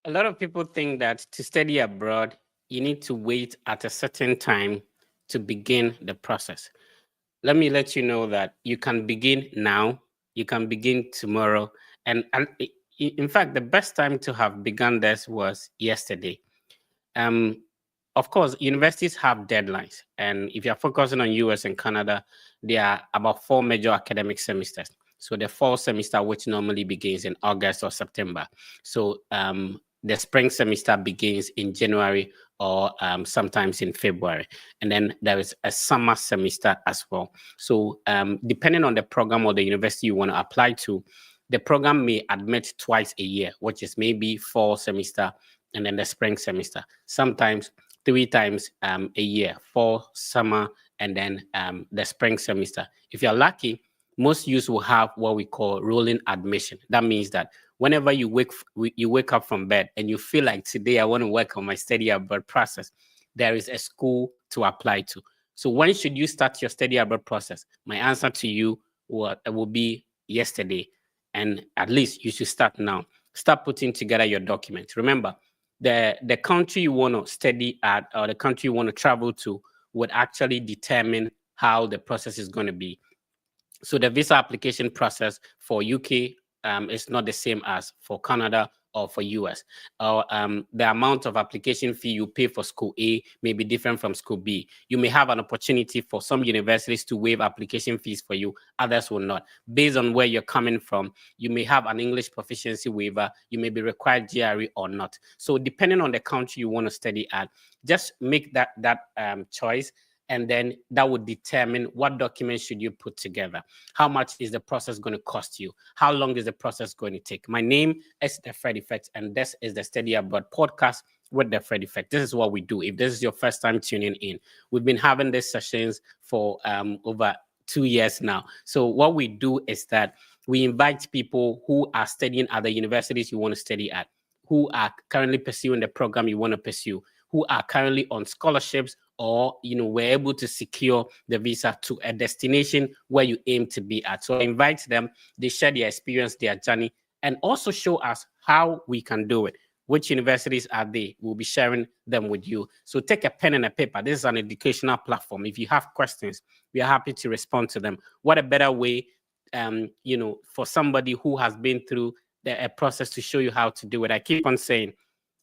A lot of people think that to study abroad, you need to wait at a certain time to begin the process. Let me let you know that you can begin now, you can begin tomorrow. In fact, the best time to have begun this was yesterday. Um, of course, universities have deadlines. And if you're focusing on US and Canada, there are about 4 major academic semesters. So the fall semester, which normally begins in August or September. So the spring semester begins in January or sometimes in February. And then there is a summer semester as well. So depending on the program or the university you want to apply to, the program may admit twice a year, which is maybe fall semester and then the spring semester. Sometimes 3 times a year, fall, summer, and then the spring semester. If you're lucky, most youths will have what we call rolling admission. That means that whenever you wake up from bed and you feel like today I want to work on my study abroad process, there is a school to apply to. So when should you start your study abroad process? My answer to you will be yesterday. And at least you should start now. Start putting together your documents. Remember, the country you want to study at or the country you want to travel to would actually determine how the process is going to be. So the visa application process for UK is not the same as for Canada or for US. Or the amount of application fee you pay for school A may be different from school B. You may have an opportunity for some universities to waive application fees for you, others will not. Based on where you're coming from, you may have an English proficiency waiver, you may be required GRE or not. So depending on the country you want to study at, just make that choice. And then that would determine what documents should you put together. How much is the process going to cost you? How long is the process going to take? My name is Deferred Effect, and this is the Study Abroad podcast with Deferred Effect. This is what we do. If this is your first time tuning in, we've been having these sessions for over 2 years now. So what we do is that we invite people who are studying at the universities you want to study at, who are currently pursuing the program you want to pursue, who are currently on scholarships, or were able to secure the visa to a destination where you aim to be at. So I invite them, they share their experience, their journey, and also show us how we can do it. Which universities are they? We'll be sharing them with you. So take a pen and a paper. This is an educational platform. If you have questions, we are happy to respond to them. What a better way, for somebody who has been through a process to show you how to do it. I keep on saying,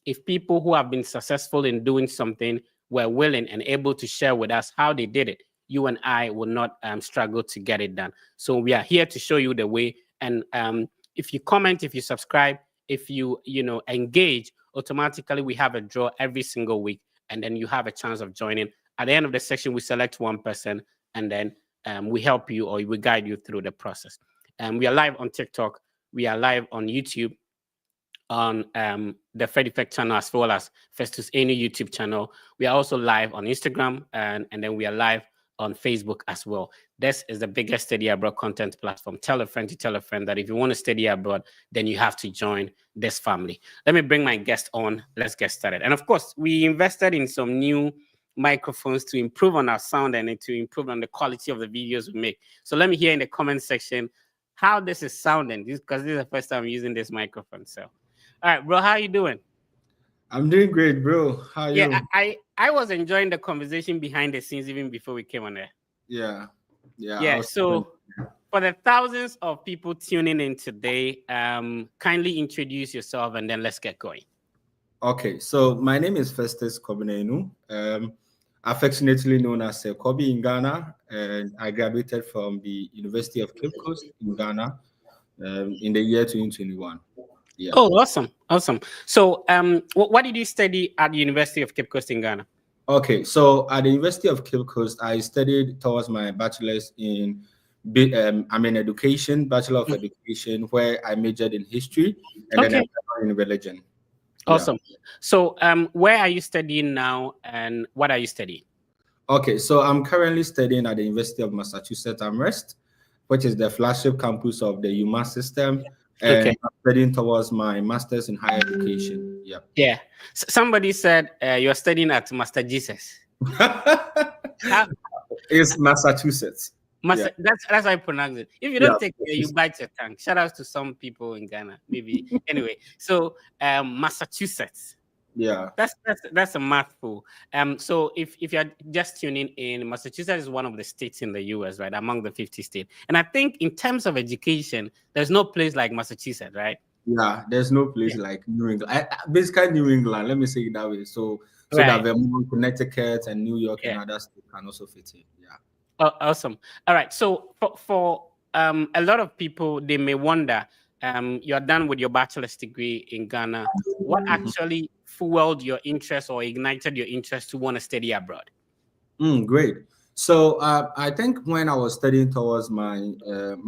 if people who have been successful in doing something were willing and able to share with us how they did it, you and I will not struggle to get it done. So we are here to show you the way. And if you comment, if you subscribe, if you engage, automatically we have a draw every single week, and then you have a chance of joining. At the end of the session, we select one person, and then we help you or we guide you through the process. We are live on TikTok. We are live on YouTube, on the Fred Effect channel, as well as Festus Any YouTube channel. We are also live on Instagram, and then we are live on Facebook as well. This is the biggest study abroad content platform. Tell a friend to tell a friend that if you want to study abroad, then you have to join this family. Let me bring my guest on. Let's get started. And of course, we invested in some new microphones to improve on our sound and to improve on the quality of the videos we make. So let me hear in the comment section how this is sounding, because this is the first time I'm using this microphone. So, all right, bro, how you doing? I'm doing great, bro. How are you? I was enjoying the conversation behind the scenes even before we came on there. Yeah. So for the thousands of people tuning in today, kindly introduce yourself and then let's get going. Okay, so my name is Festus Kobinenu, affectionately known as Kobe in Ghana, and I graduated from the University of Cape Coast in Ghana in the year 2021. Yeah. Oh, awesome. So, what did you study at the University of Cape Coast in Ghana? Okay, so at the University of Cape Coast, I studied towards my bachelor's in education, Bachelor of Education, where I majored in history and then I majored in religion. Awesome. Yeah. So, where are you studying now, and what are you studying? Okay, so I'm currently studying at the University of Massachusetts Amherst, which is the flagship campus of the UMass system, and I'm studying towards my master's in higher education. Yeah. Somebody said you're studying at Master Jesus. It's Massachusetts. That's how I pronounce it. If you don't take care, you bite your tongue. Shout out to some people in Ghana, maybe. Anyway, so Massachusetts. Yeah. That's a mouthful. So if you're just tuning in, Massachusetts is one of the states in the US, right? Among the 50 states. And I think in terms of education, there's no place like Massachusetts, right? Yeah, there's no place like New England. Basically, New England. Let me say it that way. So that Right. Vermont, Connecticut, and New York and Yeah. other states can also fit in. Yeah. Oh, awesome. All right. So for a lot of people, they may wonder, you're done with your bachelor's degree in Ghana. What actually fueled your interest or ignited your interest to want to study abroad? Great. So I think when I was studying towards my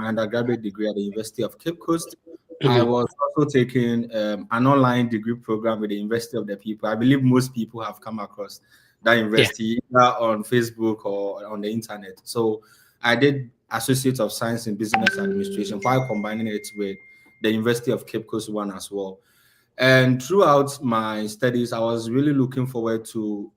undergraduate degree at the University of Cape Coast, I was also taking an online degree program with the University of the People. I believe most people have come across that university either on Facebook or on the internet. So I did Associate of Science in Business Administration while combining it with the University of Cape Coast one as well. And throughout my studies, I was really looking forward to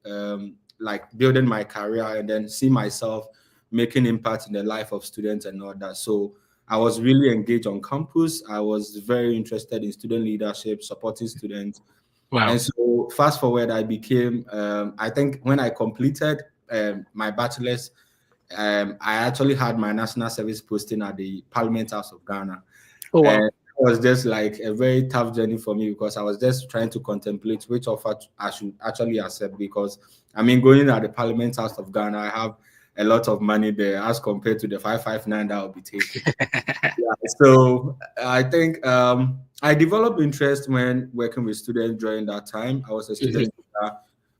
like building my career and then see myself making impact in the life of students and all that. So I was really engaged on campus. I was very interested in student leadership, supporting students. Wow. And so fast forward, I became, I think when I completed my bachelor's, I actually had my national service posting at the Parliament House of Ghana. Oh, wow. And it was just like a very tough journey for me because I was just trying to contemplate which offer I should actually accept because, I mean, going at the Parliament House of Ghana, I have a lot of money there as compared to the 559 that I'll be taking. So I think I developed interest when working with students during that time. I was a student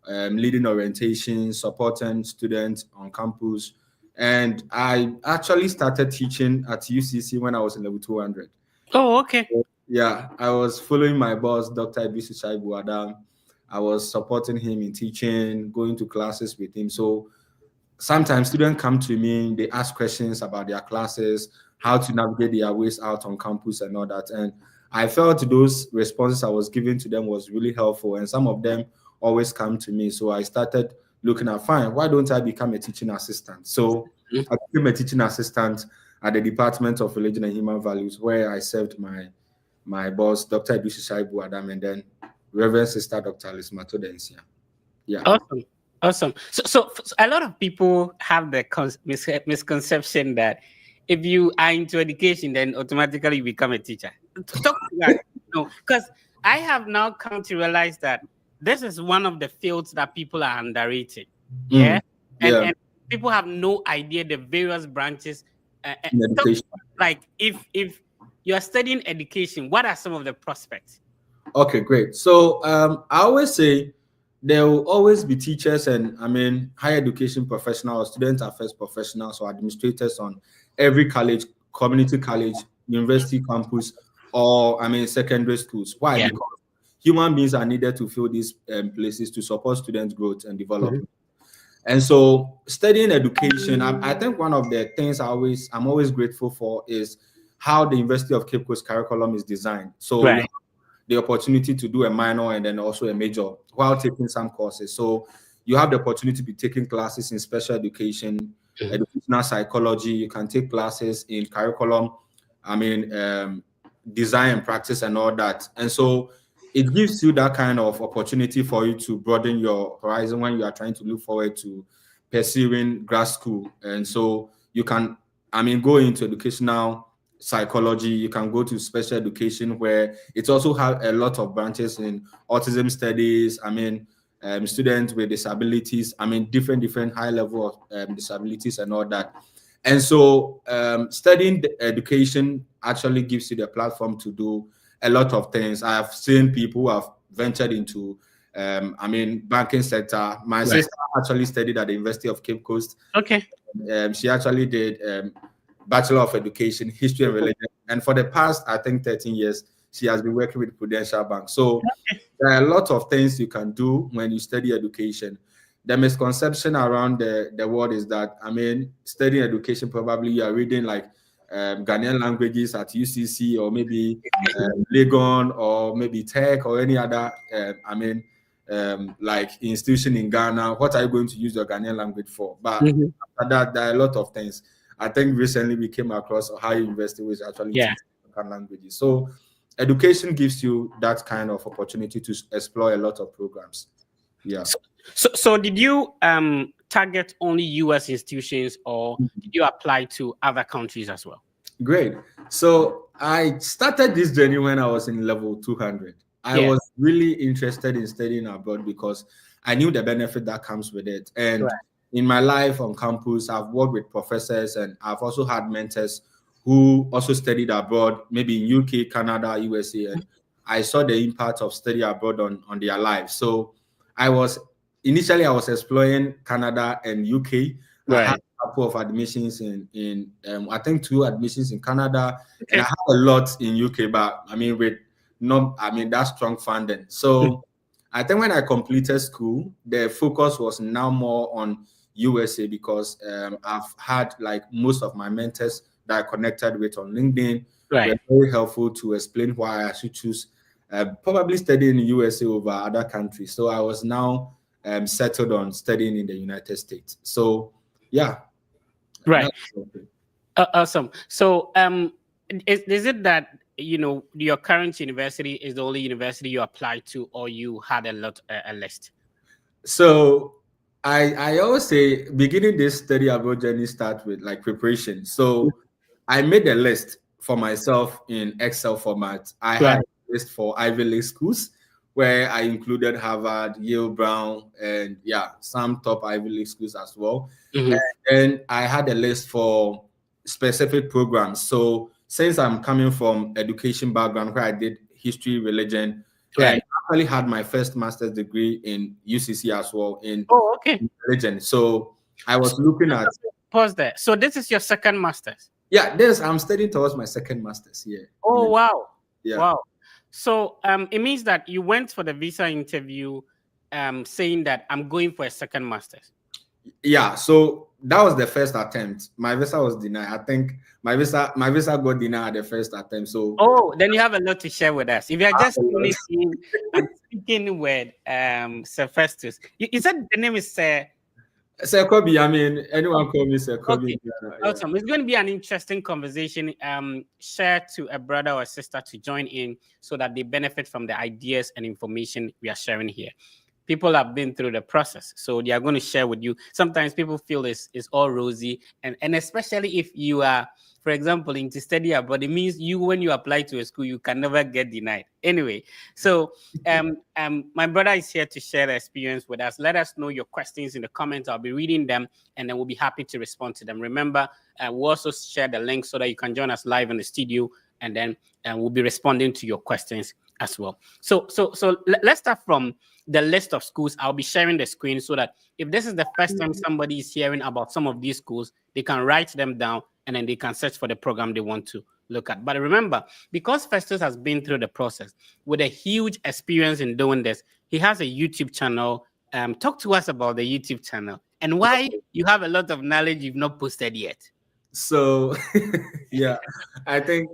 leading orientation, supporting students on campus. And I actually started teaching at UCC when I was in level 200. Oh, okay. Yeah, I was following my boss, Dr. Ibisu Shaibu Adam. I was supporting him in teaching, going to classes with him. So sometimes students come to me, they ask questions about their classes, how to navigate their ways out on campus and all that. And I felt those responses I was giving to them was really helpful. And some of them always come to me. So I started looking at, fine, why don't I become a teaching assistant? So I became a teaching assistant at the Department of Religion and Human Values, where I served my boss, Dr. Ibisu Shaibu Adam, and then Reverend Sister Dr. Alice Matodensia. Yeah. Awesome. So a lot of people have the misconception that if you are into education, then automatically you become a teacher. Talk to that, because I have now come to realize that this is one of the fields that people are underrated. And people have no idea the various branches. In education. Like if you are studying education, what are some of the prospects? Okay, great. So I always say there will always be teachers and higher education professionals, student affairs professionals, or administrators on every college, community college, university campus, or secondary schools. Why? Because human beings are needed to fill these places to support students' growth and development. And so studying education, I think one of the things I'm always grateful for is how the University of Cape Coast curriculum is designed. So you have the opportunity to do a minor and then also a major while taking some courses. So you have the opportunity to be taking classes in special education, educational psychology. You can take classes in curriculum, design and practice and all that. And so it gives you that kind of opportunity for you to broaden your horizon when you are trying to look forward to pursuing grad school. And so you can, go into educational psychology. You can go to special education where it also has a lot of branches in autism studies. Students with disabilities. Different high level of disabilities and all that. And so studying education actually gives you the platform to do a lot of things. I have seen people who have ventured into, banking sector. My sister actually studied at the University of Cape Coast. Okay. She actually did Bachelor of Education, History and Religion. And for the past, I think, 13 years, she has been working with Prudential Bank. So there are a lot of things you can do when you study education. The misconception around the world is that, studying education, probably you are reading like Ghanaian languages at UCC or maybe Legon or maybe Tech or any other, like institution in Ghana. What are you going to use your Ghanaian language for? But after that, there are a lot of things. I think recently we came across Ohio University, which actually Yeah. teaches African languages. So education gives you that kind of opportunity to explore a lot of programs. Yeah. So did you target only US institutions, or did you apply to other countries as well? Great. So I started this journey when I was in level 200. I Yeah. was really interested in studying abroad because I knew the benefit that comes with it. And Right. in my life on campus, I've worked with professors, and I've also had mentors who also studied abroad, maybe in UK, Canada, USA. And I saw the impact of study abroad on their lives. So I was initially I was exploring Canada and UK. I had Right. a couple of admissions in I think 2 admissions in Canada, and I Okay. had a lot in UK, but I mean with not that strong funding. So I think when I completed school, the focus was now more on USA because I've had like most of my mentors that I connected with on LinkedIn were Right. very helpful to explain why I should choose probably study in the USA over other countries. So I was now settled on studying in the United States. So yeah, Right. that's okay. Awesome. So is it that your current university is the only university you applied to, or you had a list? So I always say beginning this study abroad journey starts with like preparation. So I made a list for myself in Excel format. I had Right. a list for Ivy League schools where I included Harvard, Yale, Brown, and yeah, some top Ivy League schools as well. Mhm. And I had a list for specific programs. So since I'm coming from education background where I did history, religion, and Right. I actually had my first master's degree in UCC as well in Oh, okay. religion. So I was looking at Pause there. So this is your second master's. I'm studying towards my second master's here. Oh, wow. Yeah. Wow. So it means that you went for the visa interview saying that I'm going for a second master's. Yeah, so that was the first attempt. My visa was denied. I think my visa got denied at the first attempt. So Oh, then you have a lot to share with us. If you're just tuning in, I'm speaking with Sir Festus. You said the name is Sir. Sir Kobe, I mean, anyone call me Sir Kobe. Okay. Yeah. Awesome. It's going to be an interesting conversation. Share to a brother or sister to join in so that they benefit from the ideas and information we are sharing here. People have been through the process, so they are going to share with you. Sometimes people feel it's all rosy, and especially if you are, for example, into study abroad, it means when you apply to a school, you can never get denied. Anyway, so my brother is here to share the experience with us. Let us know your questions in the comments. I'll be reading them, and then we'll be happy to respond to them. Remember, we'll also share the link so that you can join us live in the studio, and then we'll be responding to your questions as well. So let's start from the list of schools. I'll be sharing the screen so that if this is the first time somebody is hearing about some of these schools, they can write them down and then they can search for the program they want to look at. But remember, because Festus has been through the process with a huge experience in doing this, he has a YouTube channel. Talk to us about the YouTube channel and why you have a lot of knowledge you've not posted yet. So yeah, I think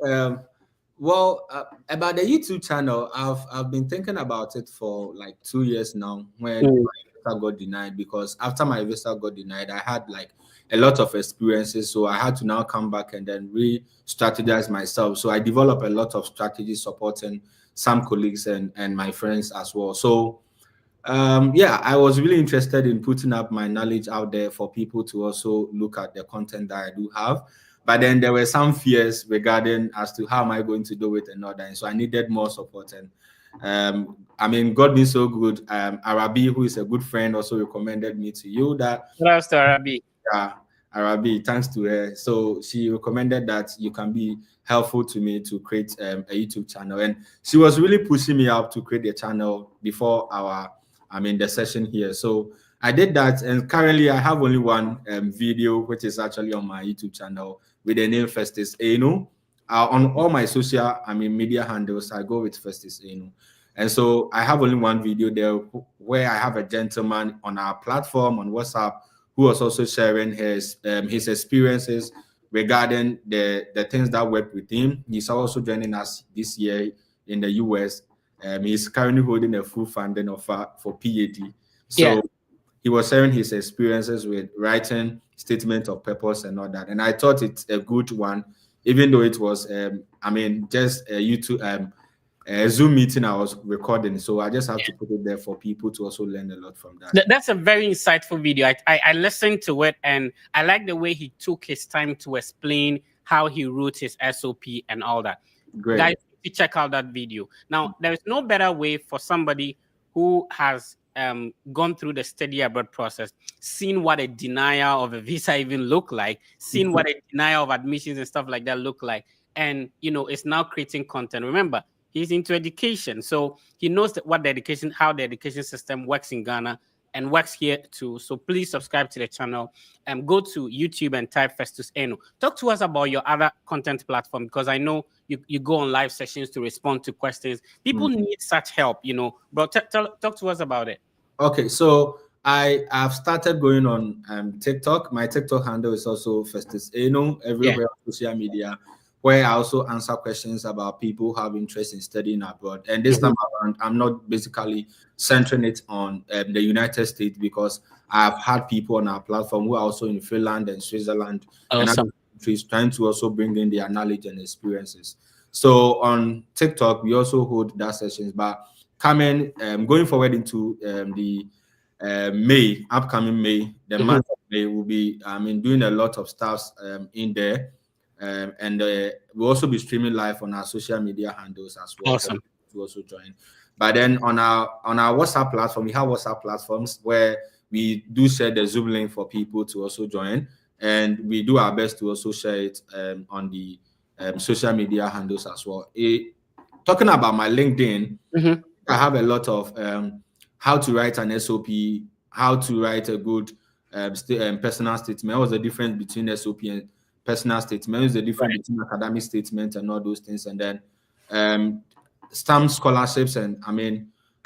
about the YouTube channel, I've been thinking about it for like 2 years now when my visa got denied, because after my visa got denied, I had like a lot of experiences. So I had to now come back and then re-strategize myself. So I developed a lot of strategies supporting some colleagues and my friends as well. So I was really interested in putting up my knowledge out there for people to also look at the content that I do have. But then there were some fears regarding as to how am I going to do it and all that. And so I needed more support. And God being so good, Arabi, who is a good friend, also recommended me to you that. Shout to Arabi. Yeah, Arabi, thanks to her. So she recommended that you can be helpful to me to create a YouTube channel. And she was really pushing me up to create a channel before the session here. So I did that, and currently I have only one video, which is actually on my YouTube channel with the name Festus Enu. On all my social, media handles, I go with Festus Enu. And so I have only one video there where I have a gentleman on our platform on WhatsApp who was also sharing his experiences regarding the things that work with him. He's also joining us this year in the US. He's currently holding a full funding offer for PhD. So he was sharing his experiences with writing statement of purpose and all that. And I thought it's a good one, even though it was, just a YouTube, a Zoom meeting I was recording. So I just have to put it there for people to also learn a lot from that. That's a very insightful video. I listened to it, and I like the way he took his time to explain how he wrote his SOP and all that. Great. Guys, you check out that video. Now, there is no better way for somebody who has gone through the study abroad process, seen what a denial of a visa even look like, seen what a denial of admissions and stuff like that look like, and it's now creating content. Remember, he's into education, so he knows how the education system works in Ghana and works here too. So please subscribe to the channel and go to YouTube and type Festus Eno. Talk to us about your other content platform, because I know you go on live sessions to respond to questions. People need such help, But talk to us about it. Okay, so I have started going on TikTok. My TikTok handle is also Festus Eno, everywhere on social media, where I also answer questions about people who have interest in studying abroad. And this time around, I'm not basically centering it on the United States, because I've had people on our platform who are also in Finland and Switzerland and other countries, trying to also bring in their knowledge and experiences. So on TikTok, we also hold that sessions, but going forward into the upcoming May, the month of May, will be doing a lot of stuff in there. And we'll also be streaming live on our social media handles as well. Awesome. To also join. But then on our WhatsApp platform, we have WhatsApp platforms where we do share the Zoom link for people to also join, and we do our best to also share it on the social media handles as well. Talking about my LinkedIn, I have a lot of how to write an SOP, how to write a good personal statement. What was the difference between SOP and personal statement? What's the difference between academic statement and all those things? And then STEM scholarships and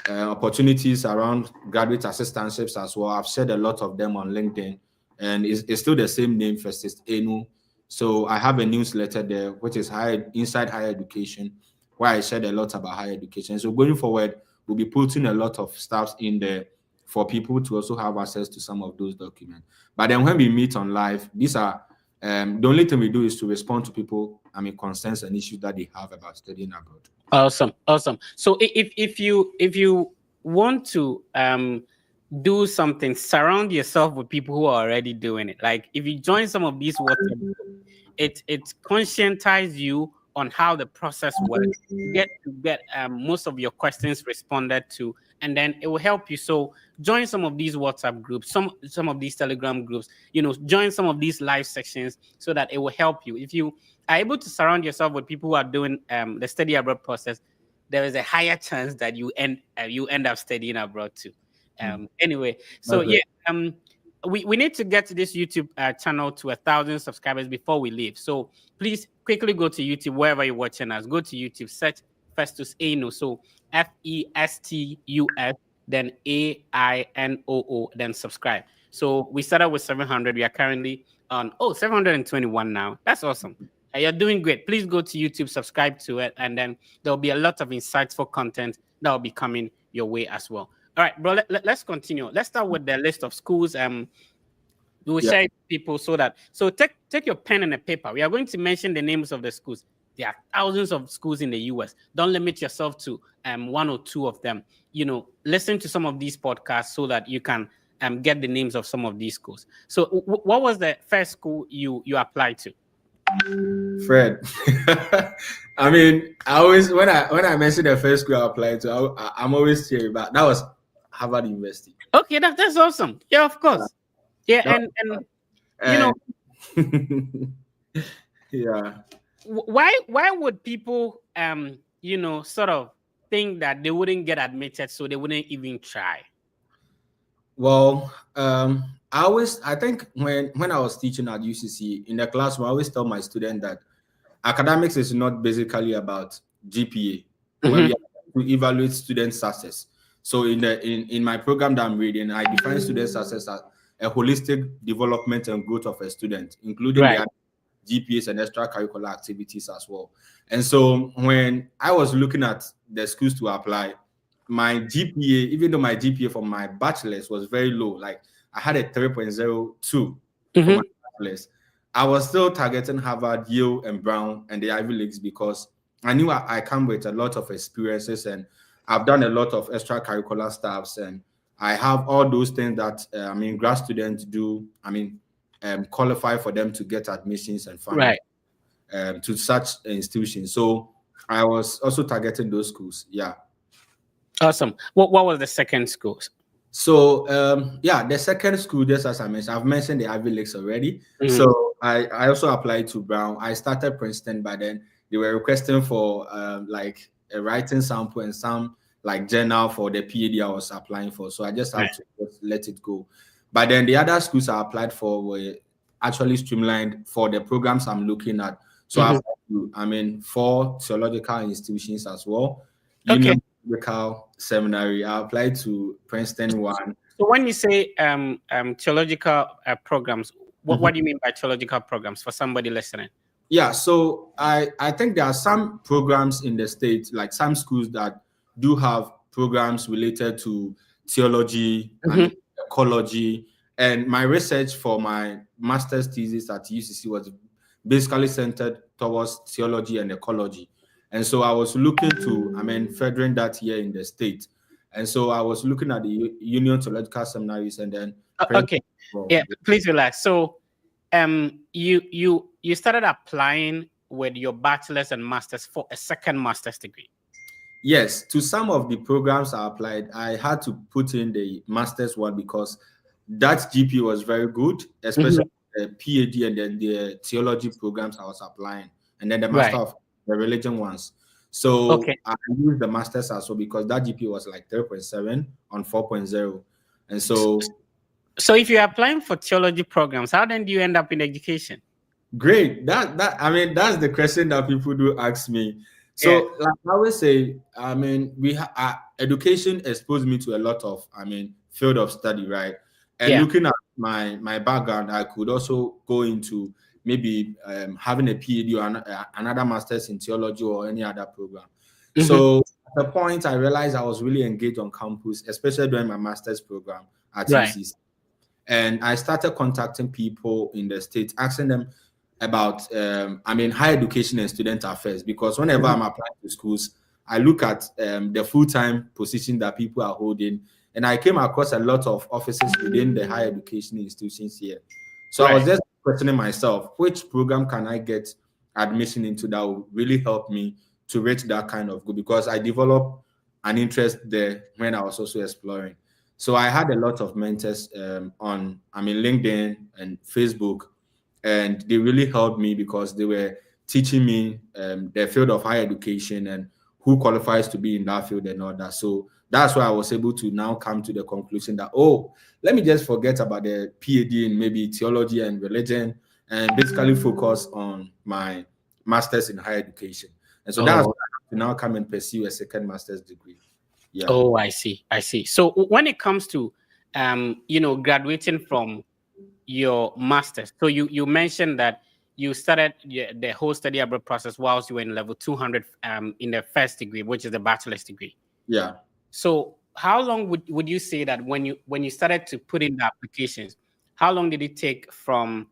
opportunities around graduate assistantships as well. I've shared a lot of them on LinkedIn, and it's still the same name, Festus Enu. So I have a newsletter there, which is Inside Higher Education, where I shared a lot about higher education. So going forward, we'll be putting a lot of stuff in there for people to also have access to some of those documents. But then when we meet on live, these are the only thing we do is to respond to people, concerns and issues that they have about studying abroad. Awesome. So if you want to do something, surround yourself with people who are already doing it. Like if you join some of these WhatsApp groups, it conscientize you on how the process works. You get most of your questions responded to, and then it will help you. So join some of these WhatsApp groups, some of these Telegram groups, join some of these live sections, so that it will help you. If you are able to surround yourself with people who are doing the study abroad process, there is a higher chance that you end up studying abroad too. Anyway, so we need to get this YouTube channel to 1,000 subscribers before we leave. So please quickly go to YouTube, wherever you're watching us. Go to YouTube, search Festus Eno. So FESTUS, then AINOO, then subscribe. So we started with 700. We are currently on 721 now. That's awesome. You're doing great. Please go to YouTube, subscribe to it, and then there'll be a lot of insightful content that will be coming your way as well. All right, bro, let's continue. Let's start with the list of schools. We will share people so take your pen and a paper. We are going to mention the names of the schools. There are thousands of schools in the US. Don't limit yourself to one or two of them. Listen to some of these podcasts so that you can get the names of some of these schools. So what was the first school you applied to? Fred. I always when I mention the first school I applied to, I'm always cheering, but that was Harvard University. Okay, that's awesome. Yeah, of course. Yeah, yeah. Why would people sort of think that they wouldn't get admitted, so they wouldn't even try? Well, I think when I was teaching at UCC in the classroom, I always tell my students that academics is not basically about GPA. When we have to evaluate student success. So in my program that I'm reading, I define student success as a holistic development and growth of a student, including their GPAs and extracurricular activities as well. And so when I was looking at the schools to apply, my GPA, even though my GPA for my bachelor's was very low, like I had a 3.02 for my bachelor's, I was still targeting Harvard, Yale, and Brown and the Ivy Leagues because I knew I come with a lot of experiences and I've done a lot of extracurricular stuffs and I have all those things that grad students do. Qualify for them to get admissions and funding to such institutions. So I was also targeting those schools. Yeah. Awesome. What was the second school? So the second school, just as I mentioned, I've mentioned the Ivy Leagues already. So I also applied to Brown. I started Princeton, but then they were requesting for like a writing sample and some like journal for the PhD I was applying for. So I just have to let it go. But then the other schools I applied for were actually streamlined for the programs I'm looking at. So I applied to, 4 theological institutions as well. Theological seminary. I applied to Princeton one. So when you say theological programs, what do you mean by theological programs for somebody listening? Yeah, so I think there are some programs in the state, like some schools that do have programs related to theology and ecology. And my research for my master's thesis at UCC was basically centered towards theology and ecology. And so I was looking to, furthering that here in the state. And so I was looking at the Union Theological Seminaries and then... Okay. Yeah, please relax. So you started applying with your bachelor's and master's for a second master's degree. Yes, to some of the programs I applied, I had to put in the master's one because that GP was very good, especially the PhD and then the theology programs I was applying, and then the master of the religion ones. So I used the master's as well because that GP was like 3.7 on 4.0. And so if you're applying for theology programs, how then do you end up in education? Great. That's the question that people do ask me. So like I always say, education exposed me to a lot of, field of study, right? And looking at my background, I could also go into maybe having a PhD or another master's in theology or any other program. So at the point I realized I was really engaged on campus, especially during my master's program at UCC. And I started contacting people in the state, asking them about, higher education and student affairs, because whenever I'm applying to schools, I look at the full-time position that people are holding, and I came across a lot of offices within the higher education institutions here. So I was just questioning myself, which program can I get admission into that will really help me to reach that kind of goal? Because I developed an interest there when I was also exploring. So I had a lot of mentors on LinkedIn and Facebook, and they really helped me because they were teaching me the field of higher education and who qualifies to be in that field and all that. So that's why I was able to now come to the conclusion that, let me just forget about the PhD in maybe theology and religion and basically focus on my master's in higher education. And so that's why I have to now come and pursue a second master's degree. Yeah. Oh, I see. So when it comes to, graduating from your master's, so you mentioned that you started the whole study abroad process whilst you were in level 200 in the first degree, which is the bachelor's degree. Yeah. So how long would you say that when you started to put in the applications, how long did it take from,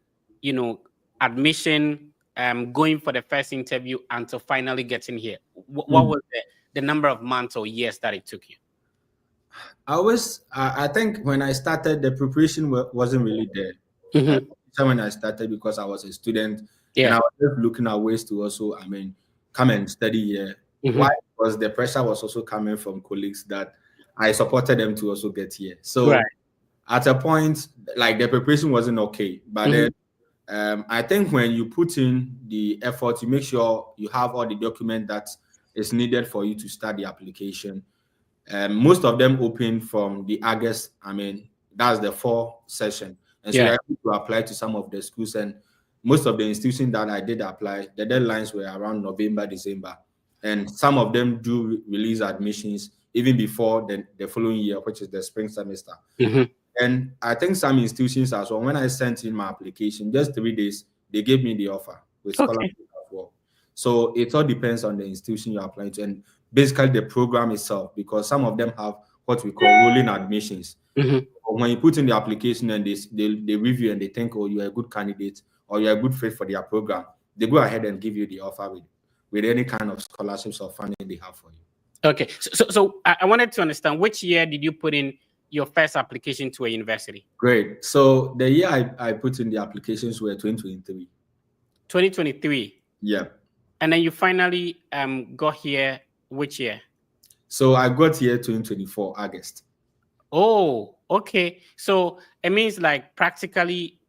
admission, going for the first interview until finally getting here? What was the number of months or years that it took you? I think when I started, the preparation wasn't really there. When I started, because I was a student and I was just looking at ways to also, come and study here. Why? Because the pressure was also coming from colleagues that I supported them to also get here. So at a point, like the preparation wasn't okay. But then I think when you put in the effort, you make sure you have all the document that is needed for you to start the application. Most of them open from the August, that's the fall session. And so you're able to apply to some of the schools, and most of the institutions that I did apply, the deadlines were around November, December. And some of them do release admissions even before the following year, which is the spring semester. And I think some institutions as well, when I sent in my application, just 3 days, they gave me the offer with scholarship as well. So it all depends on the institution you're applying to. And basically the program itself, because some of them have what we call rolling admissions. When you put in the application and they review and they think, oh, you're a good candidate or you're a good fit for their program, they go ahead and give you the offer with any kind of scholarships or funding they have for you. Okay, so I wanted to understand, which year did you put in your first application to a university? Great. So the year I put in the applications were 2023. 2023. Yeah. And then you finally got here which year? So I got here 2024 August. Oh, okay. So it means like practically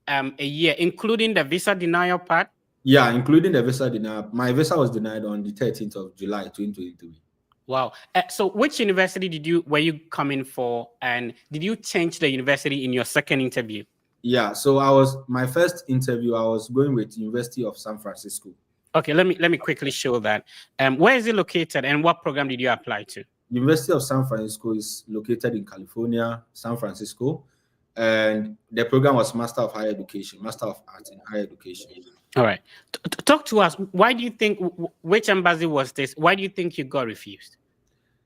a year, including the visa denial part? Yeah, including the visa denial. My visa was denied on the 13th of July 2023. Wow. So which university were you coming for, and did you change the university in your second interview? Yeah, so my first interview, I was going with University of San Francisco. Okay, let me quickly show that. Where is it located, and what program did you apply to? University of San Francisco is located in California, San Francisco, and the program was Master of Higher Education, Master of Arts in Higher Education. All right. Talk to us. Why do you think, which embassy was this? Why do you think you got refused?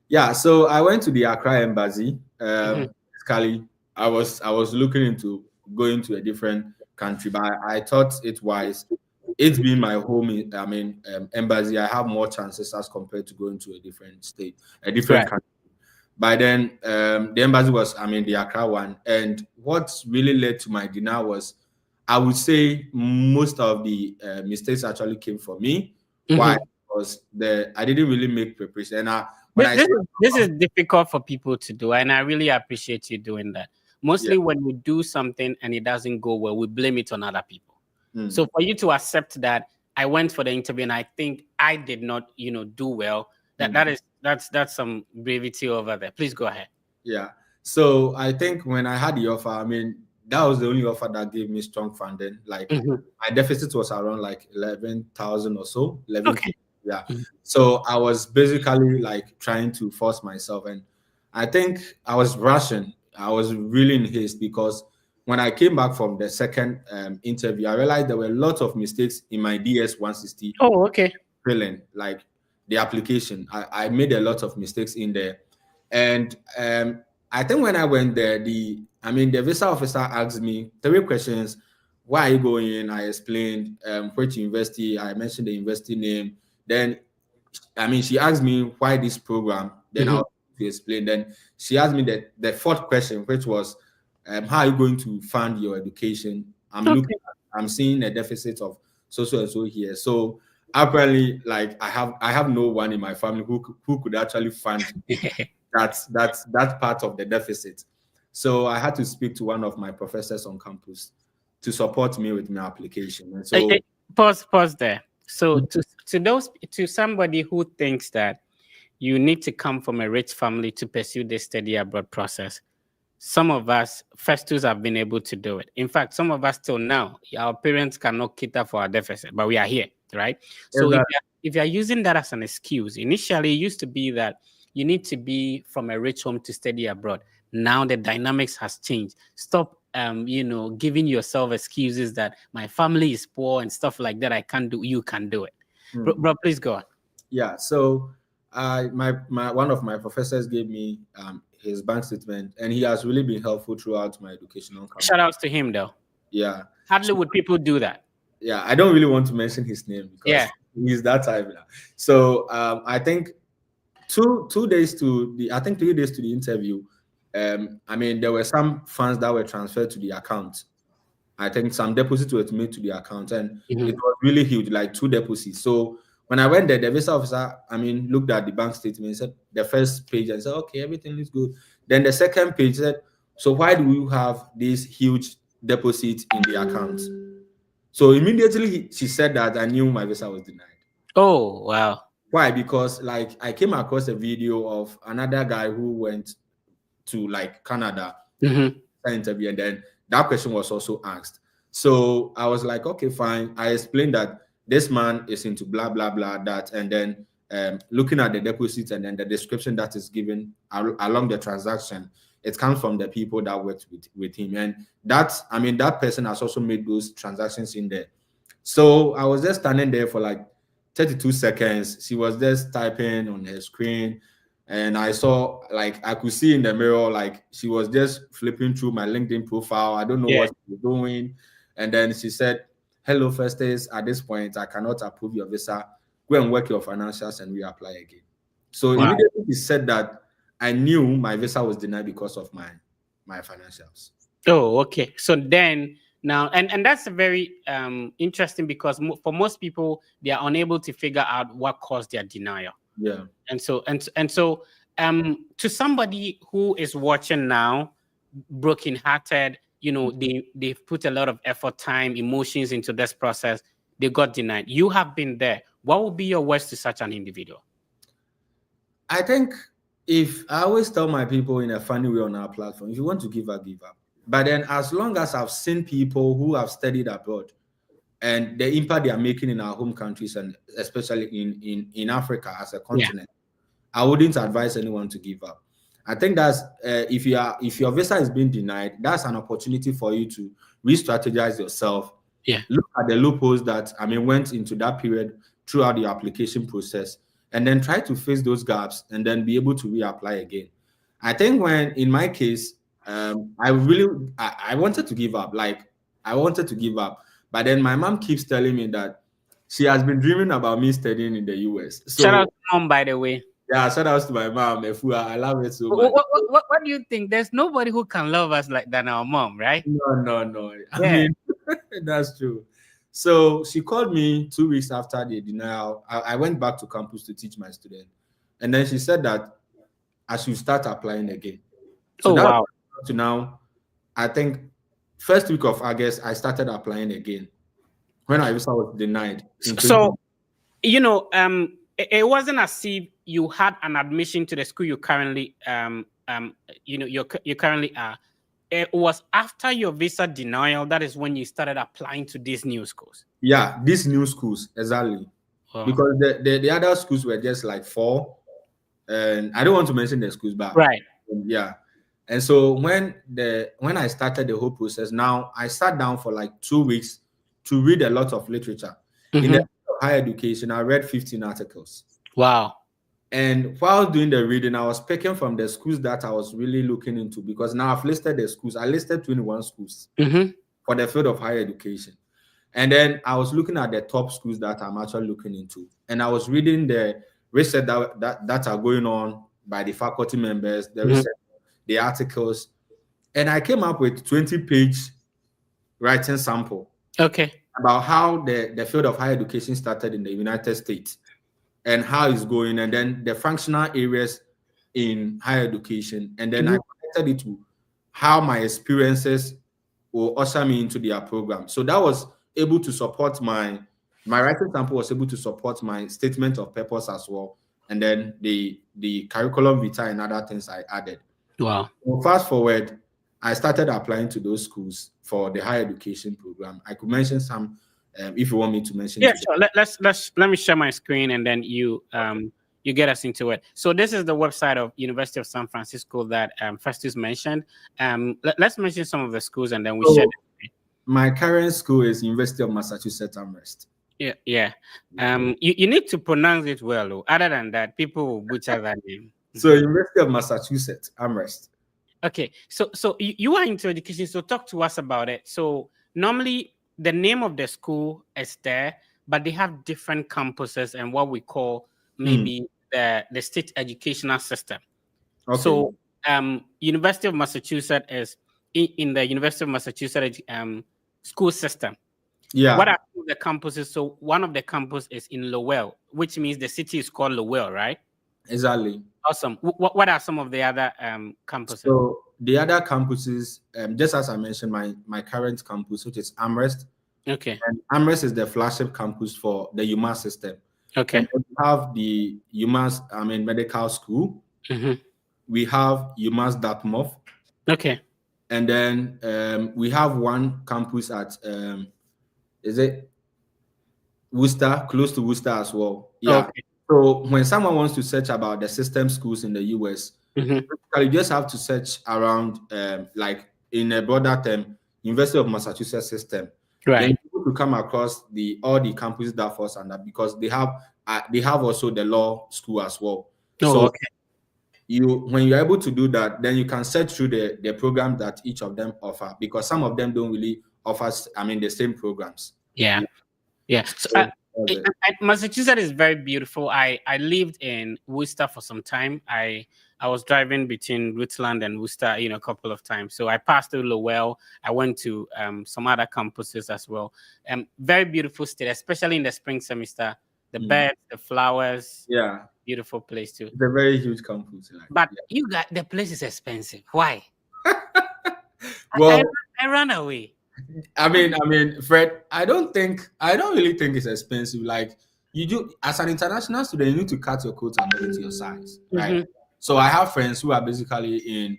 Yeah, so I went to the Accra embassy. Basically, I was looking into going to a different country, but I thought it wise. It's being my home, embassy, I have more chances as compared to going to a different state, a different country. By then, the embassy was, the Accra one. And what really led to my denial was, I would say most of the mistakes actually came from me. Why? Because I didn't really make preparation. And this is difficult for people to do, and I really appreciate you doing that. Mostly when we do something and it doesn't go well, we blame it on other people. So for you to accept that I went for the interview and I think I did not, do well, that's some brevity over there. Please go ahead. Yeah. So I think when I had the offer, that was the only offer that gave me strong funding. Like my deficit was around like 11,000 or so. 11. Okay. Yeah. So I was basically like trying to force myself, and I think I was rushing. I was really in haste because when I came back from the second interview, I realized there were lots of mistakes in my DS 160. Oh, okay. Filling, like the application. I made a lot of mistakes in there. And I think when I went there, the visa officer asked me 3 questions. Why are you going? I explained which university. I mentioned the university name. Then, she asked me why this program. Then I was to explain. Then she asked me the 4th question, which was, how are you going to fund your education? I'm seeing a deficit of so and so here. So apparently, like I have no one in my family who could actually fund that part of the deficit. So I had to speak to one of my professors on campus to support me with my application. And so pause there. So to somebody who thinks that you need to come from a rich family to pursue this study abroad process, some of us, Festus, have been able to do it. In fact, some of us till now, our parents cannot cater for our deficit, but we are here, right? So if you're using that as an excuse, initially it used to be that you need to be from a rich home to study abroad. Now the dynamics has changed. Stop, giving yourself excuses that my family is poor and stuff like that. I can't do. You can do it, bro. Please go on. Yeah. So, my one of my professors gave me his bank statement, and he has really been helpful throughout my educational career. Shout outs to him, though. Yeah. Hardly would people do that. Yeah, I don't really want to mention his name because he's that type now. So I think 3 days to the interview. There were some funds that were transferred to the account. I think some deposits were made to the account, and it was really huge, like 2 deposits. So when I went there, the visa officer, looked at the bank statement, said the first page and said, okay, everything looks good. Then the second page said, so why do you have this huge deposit in the account? So immediately she said that, I knew my visa was denied. Oh, wow. Why? Because like I came across a video of another guy who went to like Canada interview, and then that question was also asked. So I was like, okay, fine. I explained that this man is into blah, blah, blah, that. And then looking at the deposits and then the description that is given along the transaction, it comes from the people that worked with him. And that person has also made those transactions in there. So I was just standing there for like 32 seconds. She was just typing on her screen. And I saw, like, I could see in the mirror, like, she was just flipping through my LinkedIn profile. I don't know what she was doing. And then she said, "Hello, Festus. At this point, I cannot approve your visa. Go and work your financials and reapply again." So immediately he said that, I knew my visa was denied because of my financials. Oh, okay. So then now, and that's very interesting, because for most people, they are unable to figure out what caused their denial. Yeah. And so to somebody who is watching now, brokenhearted, they've put a lot of effort, time, emotions into this process. They got denied. You have been there. What would be your words to such an individual? I think, if I always tell my people in a funny way on our platform, if you want to give up, give up. But then, as long as I've seen people who have studied abroad and the impact they are making in our home countries, and especially in Africa as a continent, I wouldn't advise anyone to give up. I think that's if your visa is being denied, that's an opportunity for you to re-strategize yourself. Yeah. Look at the loopholes that went into that period throughout the application process, and then try to face those gaps and then be able to reapply again. I think in my case, I wanted to give up. Like, I wanted to give up. But then my mom keeps telling me that she has been dreaming about me studying in the US. So, shout out to mom, by the way. Yeah, shout out to my mom, Efua. I love it so much. What do you think? There's nobody who can love us like than our mom, right? No. I mean, that's true. So she called me 2 weeks after the denial. I went back to campus to teach my student. And then she said that I should start applying again. So wow. To now, I think first week of August, I started applying again when I was denied. So, it wasn't as if you had an admission to the school you currently you currently are. It was after your visa denial, that is when you started applying to these new schools. Yeah, these new schools, exactly. Wow. Because the other schools were just like 4, and I don't want to mention the schools, but right. Yeah. And so when I started the whole process, now I sat down for like 2 weeks to read a lot of literature. In the higher education, I read 15 articles. Wow. And while doing the reading, I was picking from the schools that I was really looking into, because now I've listed the schools. I listed 21 schools for the field of higher education. And then I was looking at the top schools that I'm actually looking into. And I was reading the research that are going on by the faculty members, the research, the articles. And I came up with 20-page writing sample. Okay. About how the field of higher education started in the United States and how it's going, and then the functional areas in higher education. And then I connected it to how my experiences will usher me into their program. So that was able to support my writing sample was able to support my statement of purpose as well. And then the curriculum vitae and other things I added. Wow. So fast forward, I started applying to those schools for the higher education program. I could mention some if you want me to mention. Yeah, sure. Let me share my screen, and then you get us into it. So this is the website of University of San Francisco that Festus mentioned. Let's mention some of the schools, and then we share. My current school is University of Massachusetts Amherst. Yeah. You need to pronounce it well. Other than that, people will butcher that name. So University of Massachusetts Amherst. Okay. So you are into education. So talk to us about it. So normally the name of the school is there, but they have different campuses and what we call maybe the state educational system. Okay. So University of Massachusetts is in the University of Massachusetts school system. Yeah. What are the campuses? So one of the campus is in Lowell, which means the city is called Lowell, right? Exactly. Awesome. What are some of the other campuses? So the other campuses, just as I mentioned, my current campus, which is Amherst. Okay. And Amherst is the flagship campus for the UMass system. Okay. And we have the UMass, medical school. We have UMass Dartmouth. Okay. And then we have one campus at is it Worcester, close to Worcester as well. Yeah. Okay. So when someone wants to search about the system schools in the US, you just have to search around like in a broader term, University of Massachusetts system. Right. Then you able to come across all the campuses that falls under, because they have also the law school as well. Oh, So okay. when you're able to do that, then you can search through the program that each of them offer, because some of them don't really offer, the same programs. Yeah. So, Massachusetts is very beautiful. I lived in Worcester for some time. I was driving between Rutland and Worcester, a couple of times. So I passed through Lowell. I went to some other campuses as well. Very beautiful state, especially in the spring semester. The birds, the flowers. Yeah. Beautiful place too. It's a very huge campus. But you got the place is expensive. Why? Well, I ran away. I mean, Fred, I don't really think it's expensive. Like, you do, as an international student, you need to cut your coat according to your size, right? So I have friends who are basically in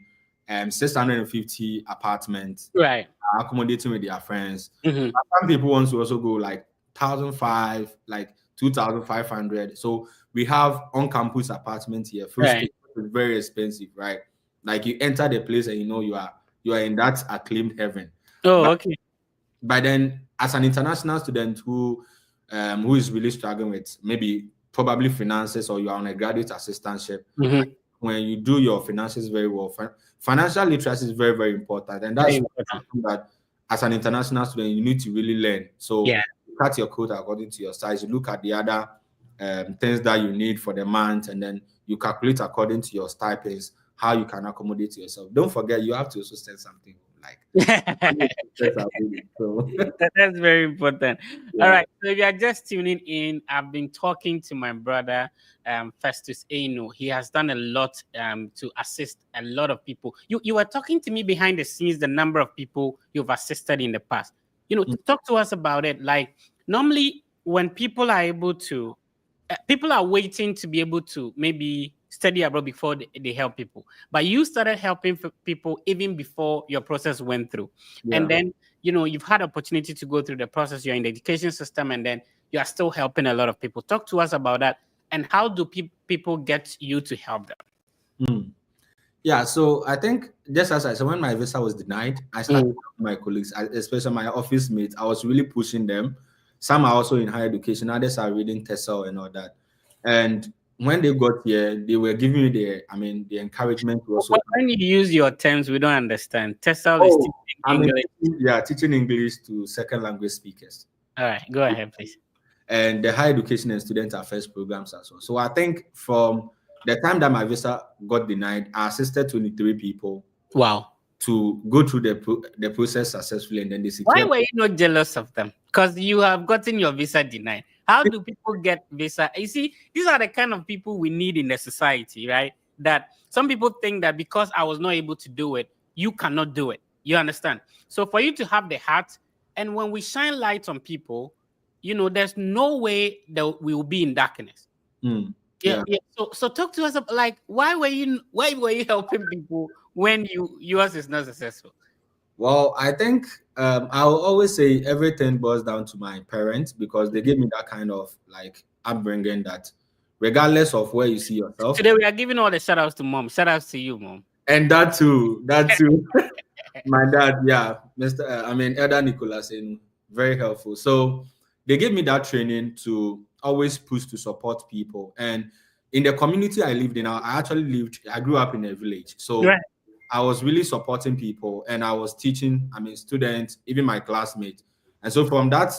650 apartments, right? Accommodating with their friends. Some people want to also go like 1,500, like 2,500. So we have on-campus apartments here. First, it's very expensive, right? Like, you enter the place and you are in that acclaimed heaven. Okay. But then, as an international student who is really struggling with probably finances, or you are on a graduate assistantship, when you do your finances very well, financial literacy is very, very important. And that's something that, as an international student, you need to really learn. So you cut your coat according to your size. You look at the other things that you need for the month, and then you calculate according to your stipends how you can accommodate yourself. Don't forget, you have to also send something. So that's very important. All right. So if you are just tuning in, I've been talking to my brother, Festus Eno. He has done a lot to assist a lot of people. You were talking to me behind the scenes, the number of people you've assisted in the past. Talk to us about it. Like, normally when people are able to, people are waiting to be able to maybe study abroad before they help people, but you started helping people even before your process went through. And then you've had opportunity to go through the process. You're in the education system, and then you are still helping a lot of people. Talk to us about that, and how do people get you to help them? Yeah, so I think, just as I said, when my visa was denied, I started with my colleagues, especially my office mates. I was really pushing them. Some are also in higher education, others are reading TESOL and all that. And when they got here, they were giving me the encouragement to also. When you use your terms, we don't understand. TESOL is teaching English. Teaching English to second language speakers. All right, go ahead, please. And the higher education and student affairs programs as well. So I think from the time that my visa got denied, I assisted 23 people. Wow. To go through the process successfully, and then they secured. Why were you not jealous of them? Because you have gotten your visa denied. How do people get visa? You see, these are the kind of people we need in the society, right? That some people think that because I was not able to do it, you cannot do it. You understand? So for you to have the heart, and when we shine light on people, there's no way that we will be in darkness. Yeah. So talk to us about, like, why were you helping people when yours is not successful? Well, I think I'll always say everything boils down to my parents, because they gave me that kind of like upbringing that regardless of where you see yourself. Today we are giving all the shout outs to mom. Shout outs to you, mom. And that too. My dad, Elder Nicholas, very helpful. So they gave me that training to always push to support people. And in the community I lived in, I grew up in a village. So I was really supporting people, and I was teaching, students, even my classmates. And so from that,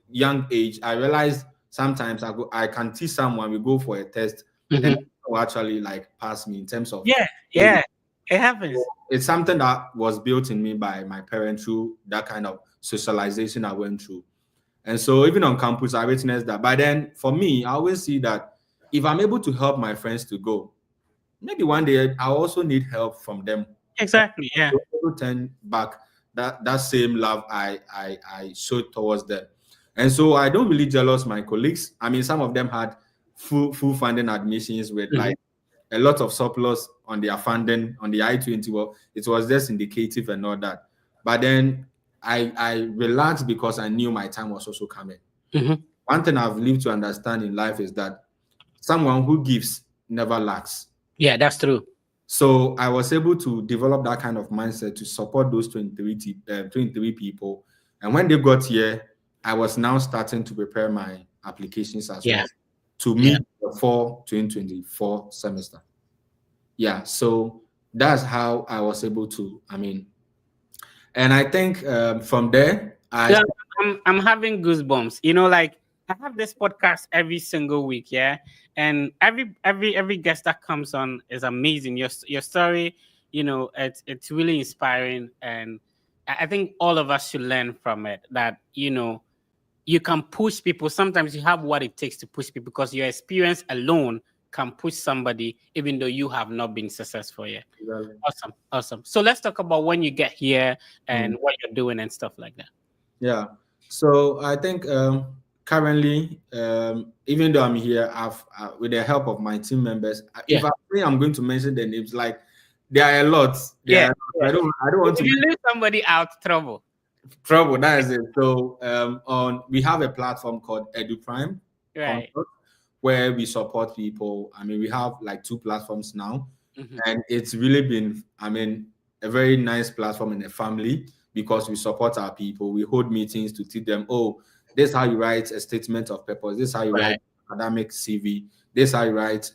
young age, I realized sometimes I can teach someone, we go for a test, and will actually like pass me in terms of. Yeah, it happens. So it's something that was built in me by my parents through that kind of socialization I went through. And so even on campus, I witnessed that. But then for me, I always see that if I'm able to help my friends to go, maybe one day I also need help from them. Exactly. Yeah. To turn back that same love I showed towards them. And so I don't really jealous my colleagues. Some of them had full funding admissions with like a lot of surplus on their funding on the I-20. Well, it was just indicative and all that. But then I relaxed because I knew my time was also coming. One thing I've lived to understand in life is that someone who gives never lacks. Yeah, that's true. So I was able to develop that kind of mindset to support those 23 people. And when they got here, I was now starting to prepare my applications as Yeah. well to meet the fall 2024 semester. Yeah, so that's how I was able to, and I think from there, Yeah, I'm having goosebumps. You know, like I have this podcast every single week, yeah, and every guest that comes on is amazing. Your story, you know, it's really inspiring, and I think all of us should learn from it. That you know, you can push people. Sometimes you have what it takes to push people because your experience alone can push somebody, even though you have not been successful yet. Awesome, awesome. So let's talk about when you get here and what you're doing and stuff like that. Yeah. So I think currently, even though I'm here, I've with the help of my team members, if I say I'm going to mention the names, like there are a lot. Yeah. I don't want If to you leave somebody out, trouble. trouble. That is it. So we have a platform called EduPrime, Right. where we support people. I mean, we have like 2 platforms now, Mhm. and it's really been, a very nice platform in a family because we support our people. We hold meetings to teach them, oh, this is how you write a statement of purpose. This is how you write academic CV. This is how you write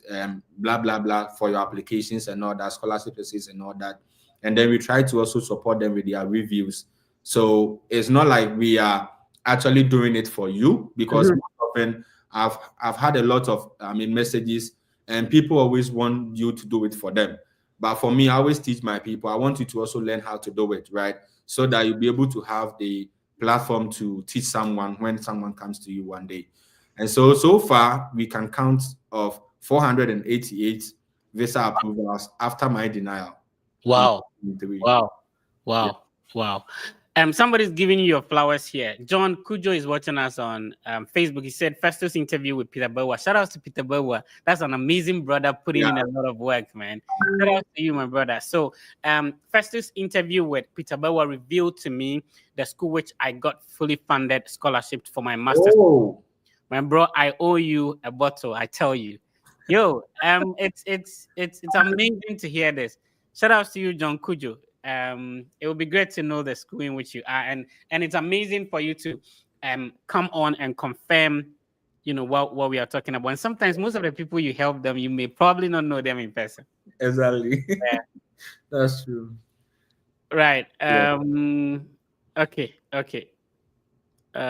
blah blah blah for your applications and all that, scholarship essays and all that. And then we try to also support them with their reviews. So it's not like we are actually doing it for you, because most often I've had a lot of messages, and people always want you to do it for them. But for me, I always teach my people, I want you to also learn how to do it, right? So that you'll be able to have the platform to teach someone when someone comes to you one day. And so far, we can count of 488 visa approvals after my denial. Wow. Wow. Wow. Yeah. Wow. Somebody's giving you your flowers here. John Kujo is watching us on Facebook. He said Festus interview with Peter Bowa. Shout out to Peter Bowa. That's an amazing brother putting in a lot of work, man. Shout out to you, my brother. So Festus interview with Peter Bowa revealed to me the school which I got fully funded scholarship for my master's. Oh. My bro, I owe you a bottle, I tell you. Yo, it's amazing to hear this. Shout out to you, John Kujo. It would be great to know the school in which you are, and it's amazing for you to come on and confirm, you know, what we are talking about. And sometimes most of the people you help them, you may probably not know them in person. Exactly. Yeah. That's true. Right. Yeah. Okay. All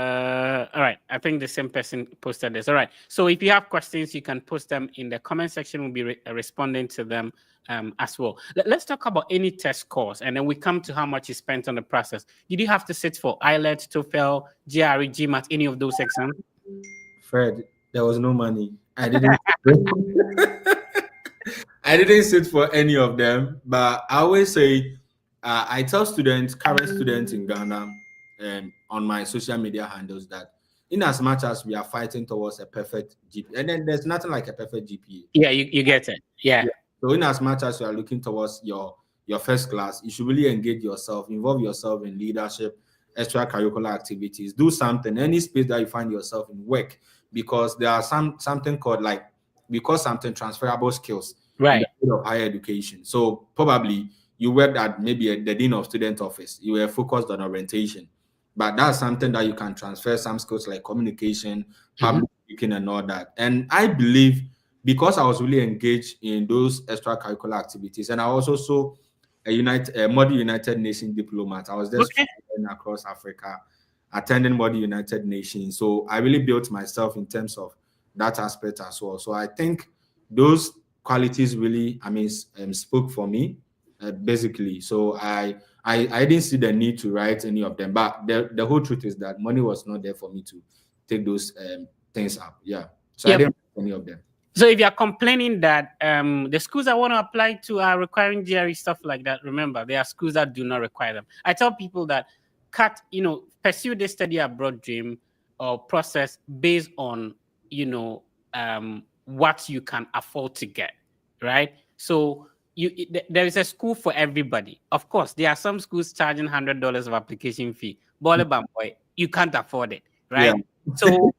right. I think the same person posted this. All right. So if you have questions, you can post them in the comment section. We'll be responding to them as well. Let's talk about any test scores, and then we come to how much you spent on the process. Did you have to sit for IELTS, TOEFL, GRE, GMAT, any of those exams? Fred, there was no money. I didn't. I didn't sit for any of them. But I always say, I tell students, current students in Ghana, on my social media handles, that in as much as we are fighting towards a perfect GPA, and then there's nothing like a perfect GPA. Yeah, you get it. Yeah. So in as much as you are looking towards your first class, you should really engage yourself, involve yourself in leadership, extracurricular activities, do something, any space that you find yourself in, work, because there are something called, like, we call something transferable skills in the field of higher education. So probably you worked at maybe the dean of student office, you were focused on orientation, but that's something that you can transfer some skills like communication, public speaking, and all that. And I believe, because I was really engaged in those extracurricular activities, and I was also a Model United Nations diplomat. I was just traveling across Africa, attending Model United Nations. So I really built myself in terms of that aspect as well. So I think those qualities really, spoke for me, basically. So I didn't see the need to write any of them. But the whole truth is that money was not there for me to take those things up. Yeah. So I didn't write any of them. So if you're complaining that the schools I want to apply to are requiring GRE, stuff like that, remember, there are schools that do not require them. I tell people that pursue the study abroad dream or process based on, what you can afford to get, right? So there is a school for everybody. Of course, there are some schools charging $100 of application fee. Boy, you can't afford it, right? Yeah. So,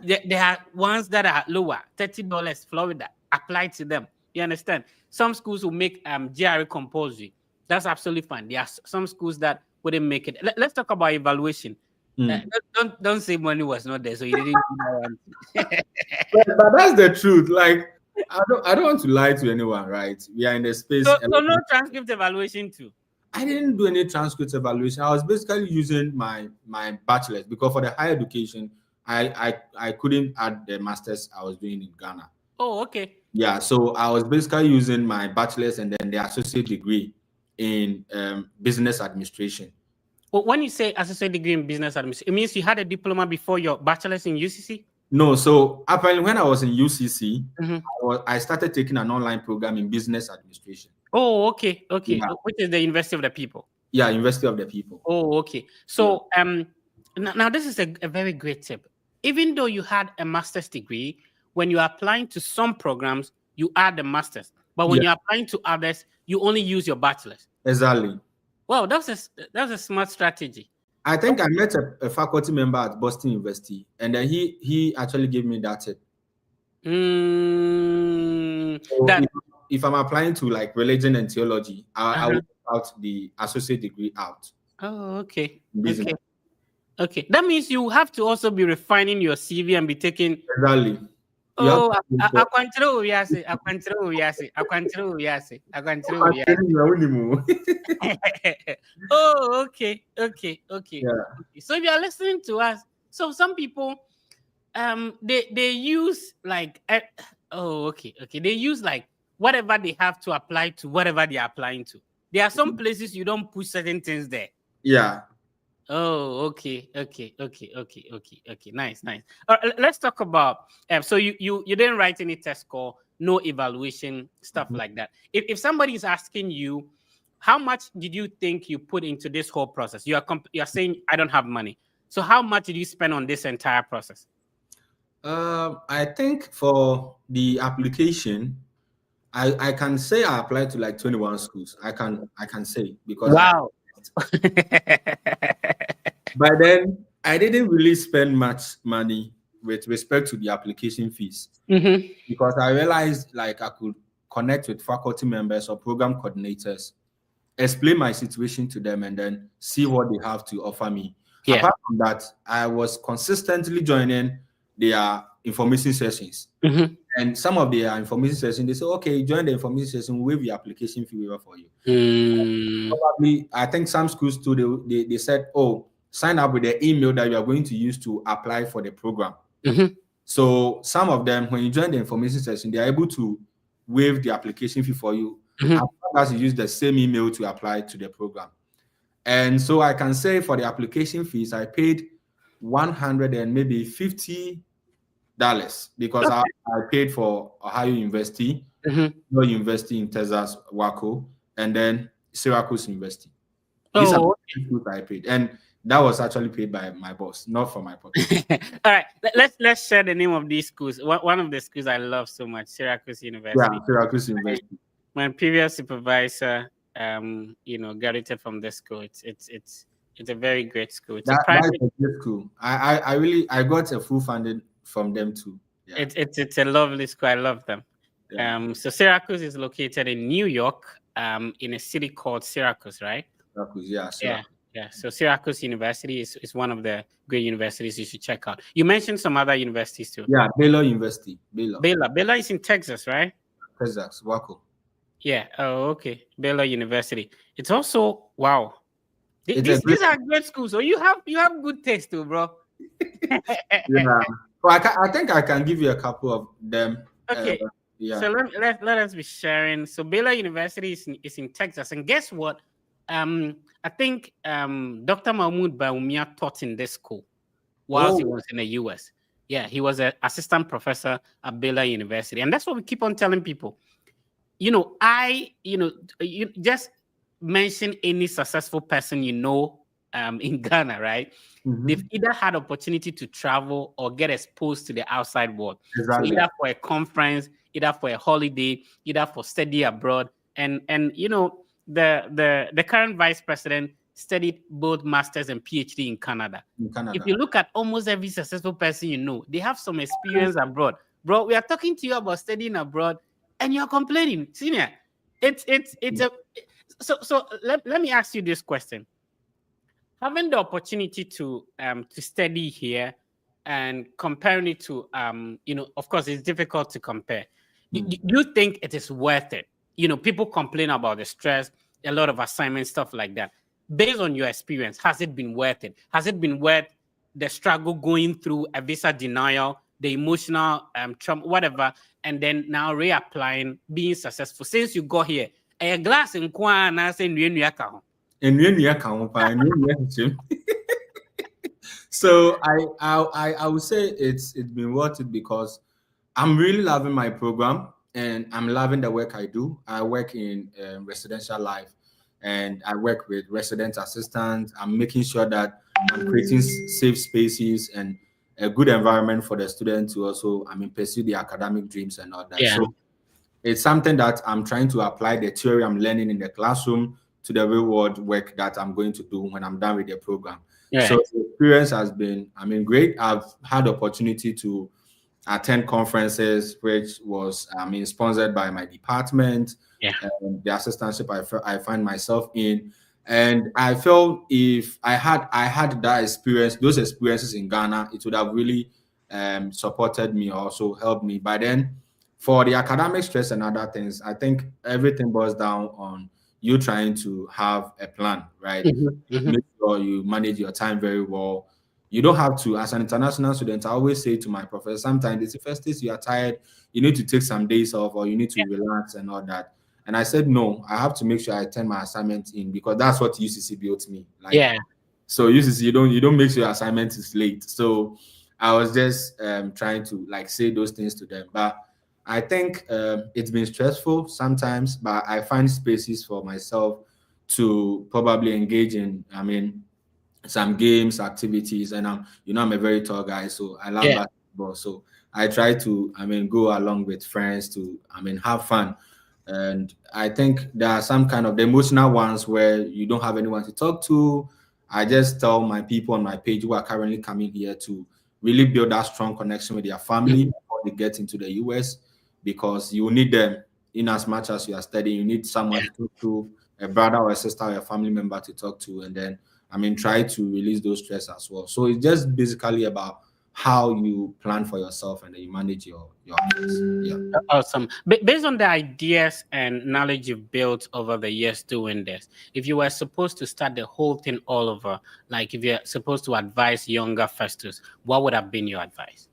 there are ones that are lower, $30, Florida, apply to them. You understand? Some schools will make GRE compulsory. That's absolutely fine. There are some schools that wouldn't make it. Let's talk about evaluation. Don't say money was not there, so you didn't do that one. But that's the truth. Like, I don't want to lie to anyone, right? We are in the space. So no transcript evaluation too. I didn't do any transcript evaluation. I was basically using my bachelor's, because for the higher education, I couldn't add the master's I was doing in Ghana. Oh, okay. Yeah, so I was basically using my bachelor's and then the associate degree in business administration. Well, when you say associate degree in business administration, it means you had a diploma before your bachelor's in UCC? No, so apparently when I was in UCC, I started taking an online program in business administration. Oh, okay. Yeah. Which is the University of the People? Yeah, University of the People. Oh, okay. So now this is a very great tip. Even though you had a master's degree, when you're applying to some programs, you add the master's. But when you're applying to others, you only use your bachelor's. Exactly. Wow, that's a smart strategy. I think I met a faculty member at Boston University, and then he actually gave me that tip. So if I'm applying to like religion and theology, I will put out the associate degree out. Oh, okay. Okay. That means you have to also be refining your CV and be taking. Exactly. Oh, oh, okay. Yeah. So if you are listening to us, so some people, they use like, they use like whatever they have to apply to whatever they are applying to. There are some places you don't put certain things there. Yeah. Oh, okay. Nice. Let's talk about. So you didn't write any test score, no evaluation, stuff like that. If somebody is asking you, how much did you think you put into this whole process? You are saying I don't have money. So how much did you spend on this entire process? I think for the application, I can say I applied to like 21 schools. I can say, because wow. But then I didn't really spend much money with respect to the application fees, because I realized like I could connect with faculty members or program coordinators, explain my situation to them, and then see what they have to offer me. Yeah. Apart from that, I was consistently joining their information sessions. And some of their information sessions, they say, okay, join the information session, we'll waive your application fee waiver for you. Probably, I think some schools too, they said, oh, sign up with the email that you are going to use to apply for the program. So some of them, when you join the information session, they are able to waive the application fee for you, as long as you use the same email to apply to the program. And so I can say for the application fees, I paid $150 because I paid for Ohio University, University in Texas, Waco, and then Syracuse University. These are the schools I paid, and that was actually paid by my boss, not from my pocket. All right, let's share the name of these schools. One of the schools I love so much, Syracuse University. Yeah, Syracuse University. My previous supervisor, graduated from this school. It's a very great school. It's a great school. I got a full funding from them too. Yeah. It's a lovely school. I love them. Yeah. So Syracuse is located in New York, in a city called Syracuse, right? Syracuse, yeah. Syracuse. Yeah. So Syracuse University is one of the great universities you should check out. You mentioned some other universities too. Yeah, Baylor University. Baylor is in Texas, right? Texas, Waco. Yeah. Oh, okay. Baylor University. It's also wow. These are great schools. So you have good taste too, bro. Yeah. Well, I think I can give you a couple of them. Okay. So let us be sharing. So Baylor University is in Texas, and guess what? I think Dr. Mahmoud Baumia taught in this school while he was in the US. Yeah, he was an assistant professor at Baylor University, and that's what we keep on telling people. You just mention any successful person in Ghana, right? They've either had opportunity to travel or get exposed to the outside world. Exactly. So either for a conference, either for a holiday, either for study abroad. And the current vice president studied both masters and PhD in Canada. If you look at almost every successful person they have some experience abroad. Bro, we are talking to you about studying abroad and you're complaining. Senior, so let me ask you this question. having the opportunity to study here and comparing it to of course it's difficult to compare. Do you think it is worth it? People complain about the stress, a lot of assignments, stuff like that. Based on your experience, has it been worth it? Has it been worth the struggle going through a visa denial, the emotional trauma, whatever, and then now reapplying, being successful? Since you got here, a glass in Kwan, I say, so I would say it's been worth it because I'm really loving my program and I'm loving the work I do. I work in residential life and I work with resident assistants. I'm making sure that I'm creating safe spaces and a good environment for the students to also, pursue their academic dreams and all that. Yeah. So it's something that I'm trying to apply the theory I'm learning in the classroom to the real world work that I'm going to do when I'm done with the program. Yeah. So the experience has been, great. I've had the opportunity to attend conferences, which was, sponsored by my department, and the assistantship I find myself in. And I felt if I had that experience, those experiences in Ghana, it would have really supported me, also helped me. But then for the academic stress and other things, I think everything boils down on you trying to have a plan, right? Make sure you manage your time very well. You don't have to, as an international student, I always say to my professor, sometimes it's the first days you are tired, you need to take some days off or you need to relax and all that. And I said, no, I have to make sure I turn my assignment in because that's what UCC built me. So UCC, you don't make sure your assignment is late. So I was just trying to say those things to them. But I think it's been stressful sometimes, but I find spaces for myself to probably engage in, some games, activities, and I'm a very tall guy, so I love basketball. So I try to, go along with friends to, have fun. And I think there are some kind of the emotional ones where you don't have anyone to talk to. I just tell my people on my page who are currently coming here to really build that strong connection with their family before they get into the US, because you need them in as much as you are studying. You need someone to talk to, a brother or a sister or a family member to talk to, and then try to release those stress as well. So it's just basically about how you plan for yourself and then you manage your affairs. Yeah. Awesome. Based on the ideas and knowledge you've built over the years doing this, if you were supposed to start the whole thing all over, like if you're supposed to advise younger firsters, what would have been your advice?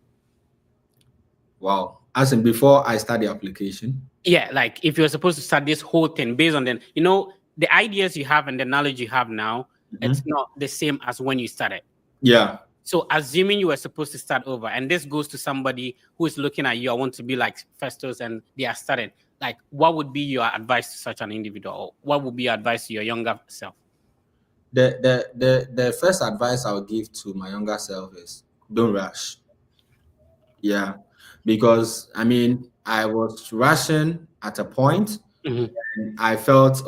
Wow. As in before I start the application? Yeah, like if you're supposed to start this whole thing based on the ideas you have and the knowledge you have now, it's not the same as when you started. Yeah. So assuming you were supposed to start over, and this goes to somebody who is looking at you, I want to be like Festus and they are started, like what would be your advice to such an individual? Or what would be your advice to your younger self? The first advice I would give to my younger self is don't rush. Yeah. Because I was rushing at a point. And I felt,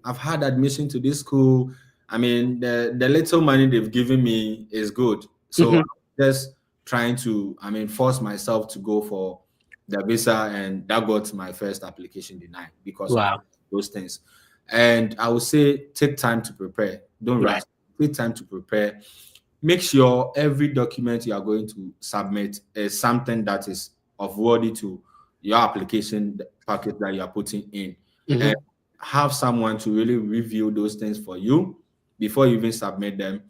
I've had admission to this school. The little money they've given me is good. So I'm just trying to, force myself to go for the visa, and that got my first application denied because of those things. And I would say take time to prepare. Don't rush. Take time to prepare. Make sure every document you are going to submit is something that is of worthy to your application packet that you are putting in. And have someone to really review those things for you before you even submit them.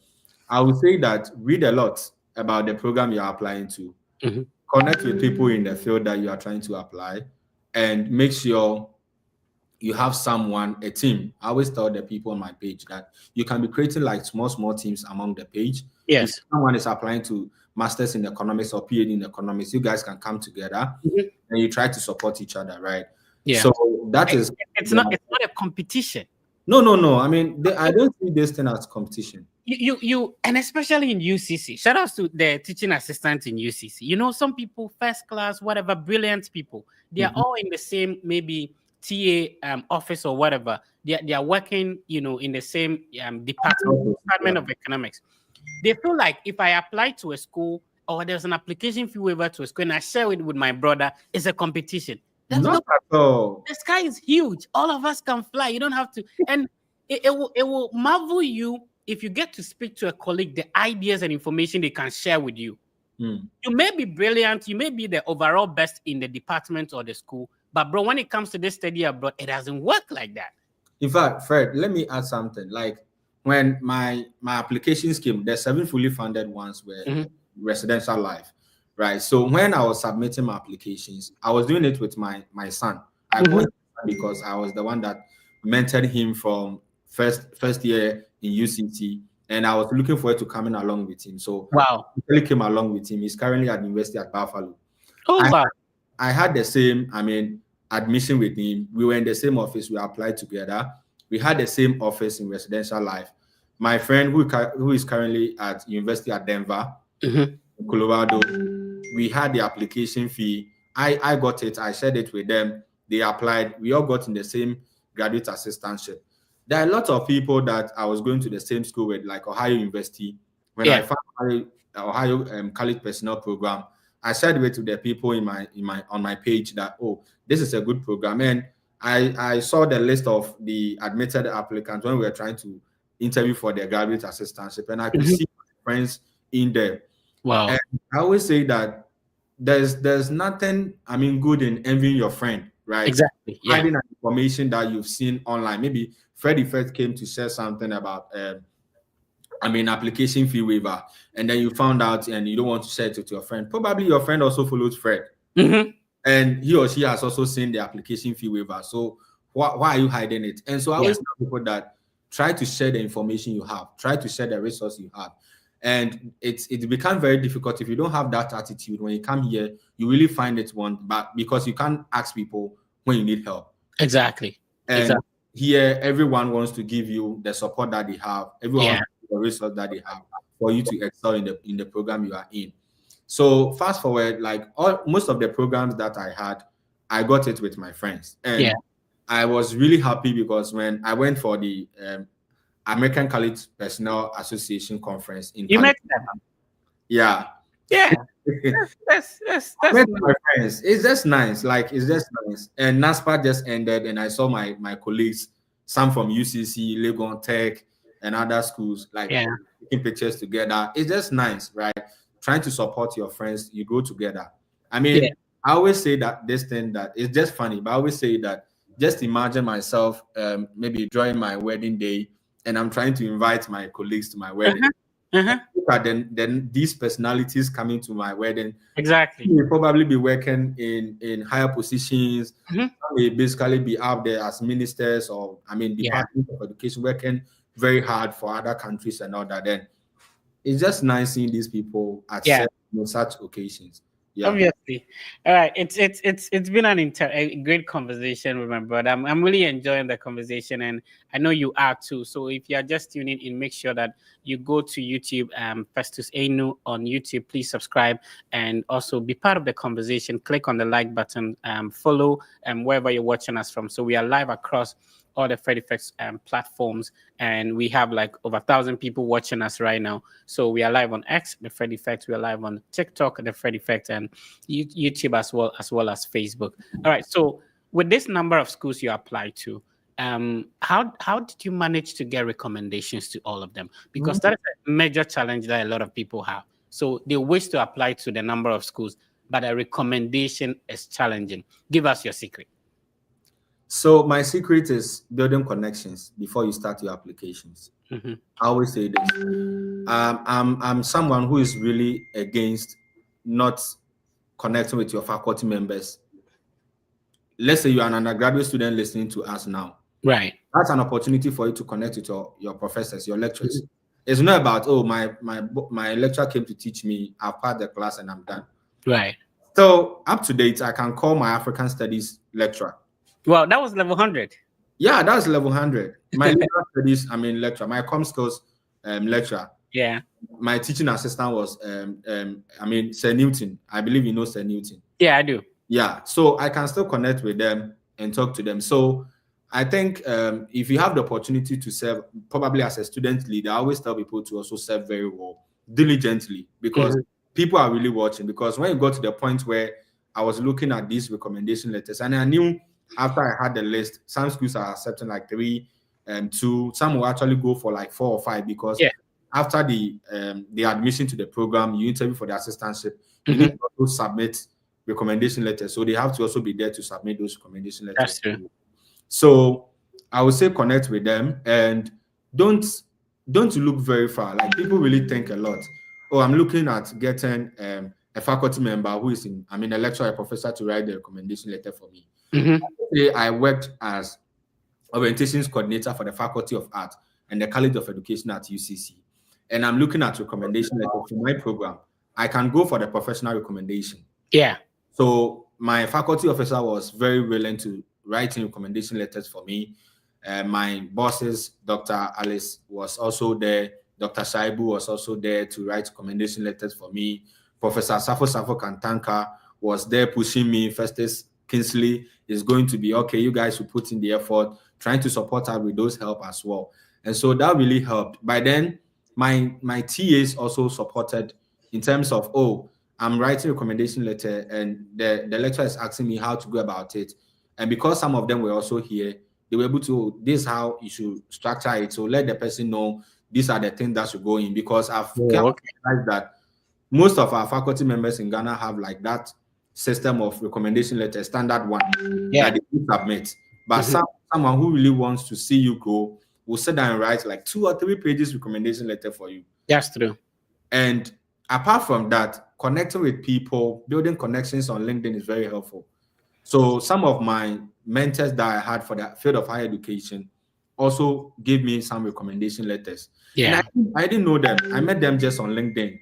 I would say that read a lot about the program you are applying to. Connect with people in the field that you are trying to apply, and make sure you have someone, a team. I always tell the people on my page that you can be creating like small teams among the page. Yes. If someone is applying to masters in economics or PhD in economics, you guys can come together and you try to support each other, right? Yeah. So that is it's not a competition. No. I don't see this thing as competition. You and especially in UCC. Shout out to the teaching assistants in UCC. Some people, first class, whatever, brilliant people. They are all in the same maybe TA office or whatever. They are working, in the same department of economics. They feel like if I apply to a school or there's an application fee waiver to a school and I share it with my brother, it's a competition. Not at all. The sky is huge. All of us can fly. You don't have to. And it will marvel you if you get to speak to a colleague, the ideas and information they can share with you. Mm. You may be brilliant, you may be the overall best in the department or the school, but bro, when it comes to this study abroad, it doesn't work like that. In fact, Fred, let me add something. Like when my applications came, the 7 fully funded ones were residential life, right? So when I was submitting my applications, I was doing it with my son. I called him because I was the one that mentored him from first year in UCT, and I was looking forward to coming along with him. So wow, I really came along with him. He's currently at the University at Buffalo. Oh wow. I had the same, admission with him. We were in the same office. We applied together. We had the same office in residential life. My friend who is currently at University at Denver, Colorado, we had the application fee. I got it. I shared it with them. They applied. We all got in the same graduate assistantship. There are a lot of people that I was going to the same school with, like Ohio University. When I found Ohio College Personnel Program, I shared it to the people on my page that, oh, this is a good program. And I saw the list of the admitted applicants when we were trying to interview for the graduate assistantship, and I could see my friends in there. Wow. And I always say that there's nothing good in envying your friend, right? Exactly. Yeah. Hiding information that you've seen online. Maybe Freddie first came to share something about application fee waiver, and then you found out and you don't want to share it with your friend. Probably your friend also follows Fred, and he or she has also seen the application fee waiver. So why are you hiding it? And so I always tell people that try to share the information you have, try to share the resource you have. And it becomes very difficult if you don't have that attitude. When you come here, you really find it but because you can't ask people when you need help. Exactly. And here, everyone wants to give you the support that they have. Everyone wants the resource that they have for you to excel in the program you are in. So fast forward, like most of the programs that I had, I got it with my friends. And I was really happy because when I went for the American College Personnel Association conference in you met them. Yeah. That's my friends. It's just nice. Like it's just nice. And NASPA just ended, and I saw my colleagues, some from UCC, Legon Tech, and other schools, like taking pictures together. It's just nice, right? Trying to support your friends, you go together. I always say that this thing that it's just funny, but I always say that just imagine myself maybe during my wedding day, and I'm trying to invite my colleagues to my wedding. Then these personalities coming to my wedding. Exactly. They will probably be working in higher positions. They basically be out there as ministers or Department of Education, working very hard for other countries and all that. Then it's just nice seeing these people at such occasions. Obviously. All right. It's been a great conversation with my brother. I'm really enjoying the conversation, and I know you are too. So if you are just tuning in, make sure that you go to YouTube, Festus Enu on YouTube. Please subscribe and also be part of the conversation. Click on the like button, follow wherever you're watching us from. So we are live across all the Fred Effects platforms, and we have like over 1,000 people watching us right now. So we are live on X, the Fred Effects. We are live on TikTok, the Fred Effects, and YouTube as well as Facebook. All right. So with this number of schools you apply to, how did you manage to get recommendations to all of them? Because that is a major challenge that a lot of people have. So they wish to apply to the number of schools, but a recommendation is challenging. Give us your secret. So my secret is building connections before you start your applications. I always say this. I'm someone who is really against not connecting with your faculty members. Let's say you're an undergraduate student listening to us now. Right. That's an opportunity for you to connect with your professors, your lecturers. It's not about, oh, my lecturer came to teach me, I've passed the class and I'm done. Right. So up to date, I can call my African Studies lecturer. Well, that was level 100. Yeah, that's level 100. My legal studies, lecturer. My com skills lecturer. Yeah. My teaching assistant was Sir Newton. I believe you know Sir Newton. Yeah, I do. Yeah, so I can still connect with them and talk to them. So I think if you have the opportunity to serve, probably as a student leader, I always tell people to also serve very well, diligently, because people are really watching. Because when you got to the point where I was looking at these recommendation letters, and I knew after I had the list, some schools are accepting like 3, 2. Some will actually go for like 4 or 5 because after the admission to the program, you interview for the assistantship. You need to also submit recommendation letters. So they have to also be there to submit those recommendation letters. So I would say connect with them and don't look very far. Like people really think a lot. Oh, I'm looking at getting a faculty member who is a lecturer, a professor to write the recommendation letter for me. I worked as orientations coordinator for the Faculty of Art and the College of Education at UCC. And I'm looking at recommendation letter for my program. I can go for the professional recommendation. So my faculty officer was very willing to write recommendation letters for me. My bosses, Dr. Alice was also there. Dr. Shaibu was also there to write recommendation letters for me. Professor Safo Kantanka was there pushing me. Festus Kingsley is going to be, okay, you guys should put in the effort, trying to support her with those help as well. And so that really helped. By then, my TAs also supported in terms of, oh, I'm writing a recommendation letter and the lecturer is asking me how to go about it. And because some of them were also here, they were able to, this is how you should structure it. So let the person know these are the things that should go in, because I've realized that most of our faculty members in Ghana have like that system of recommendation letter, standard one that they submit. But someone who really wants to see you grow will sit down and write like 2 or 3 pages recommendation letter for you. That's true. And apart from that, connecting with people, building connections on LinkedIn is very helpful. So some of my mentors that I had for the field of higher education also gave me some recommendation letters. And I didn't know them. I met them just on LinkedIn.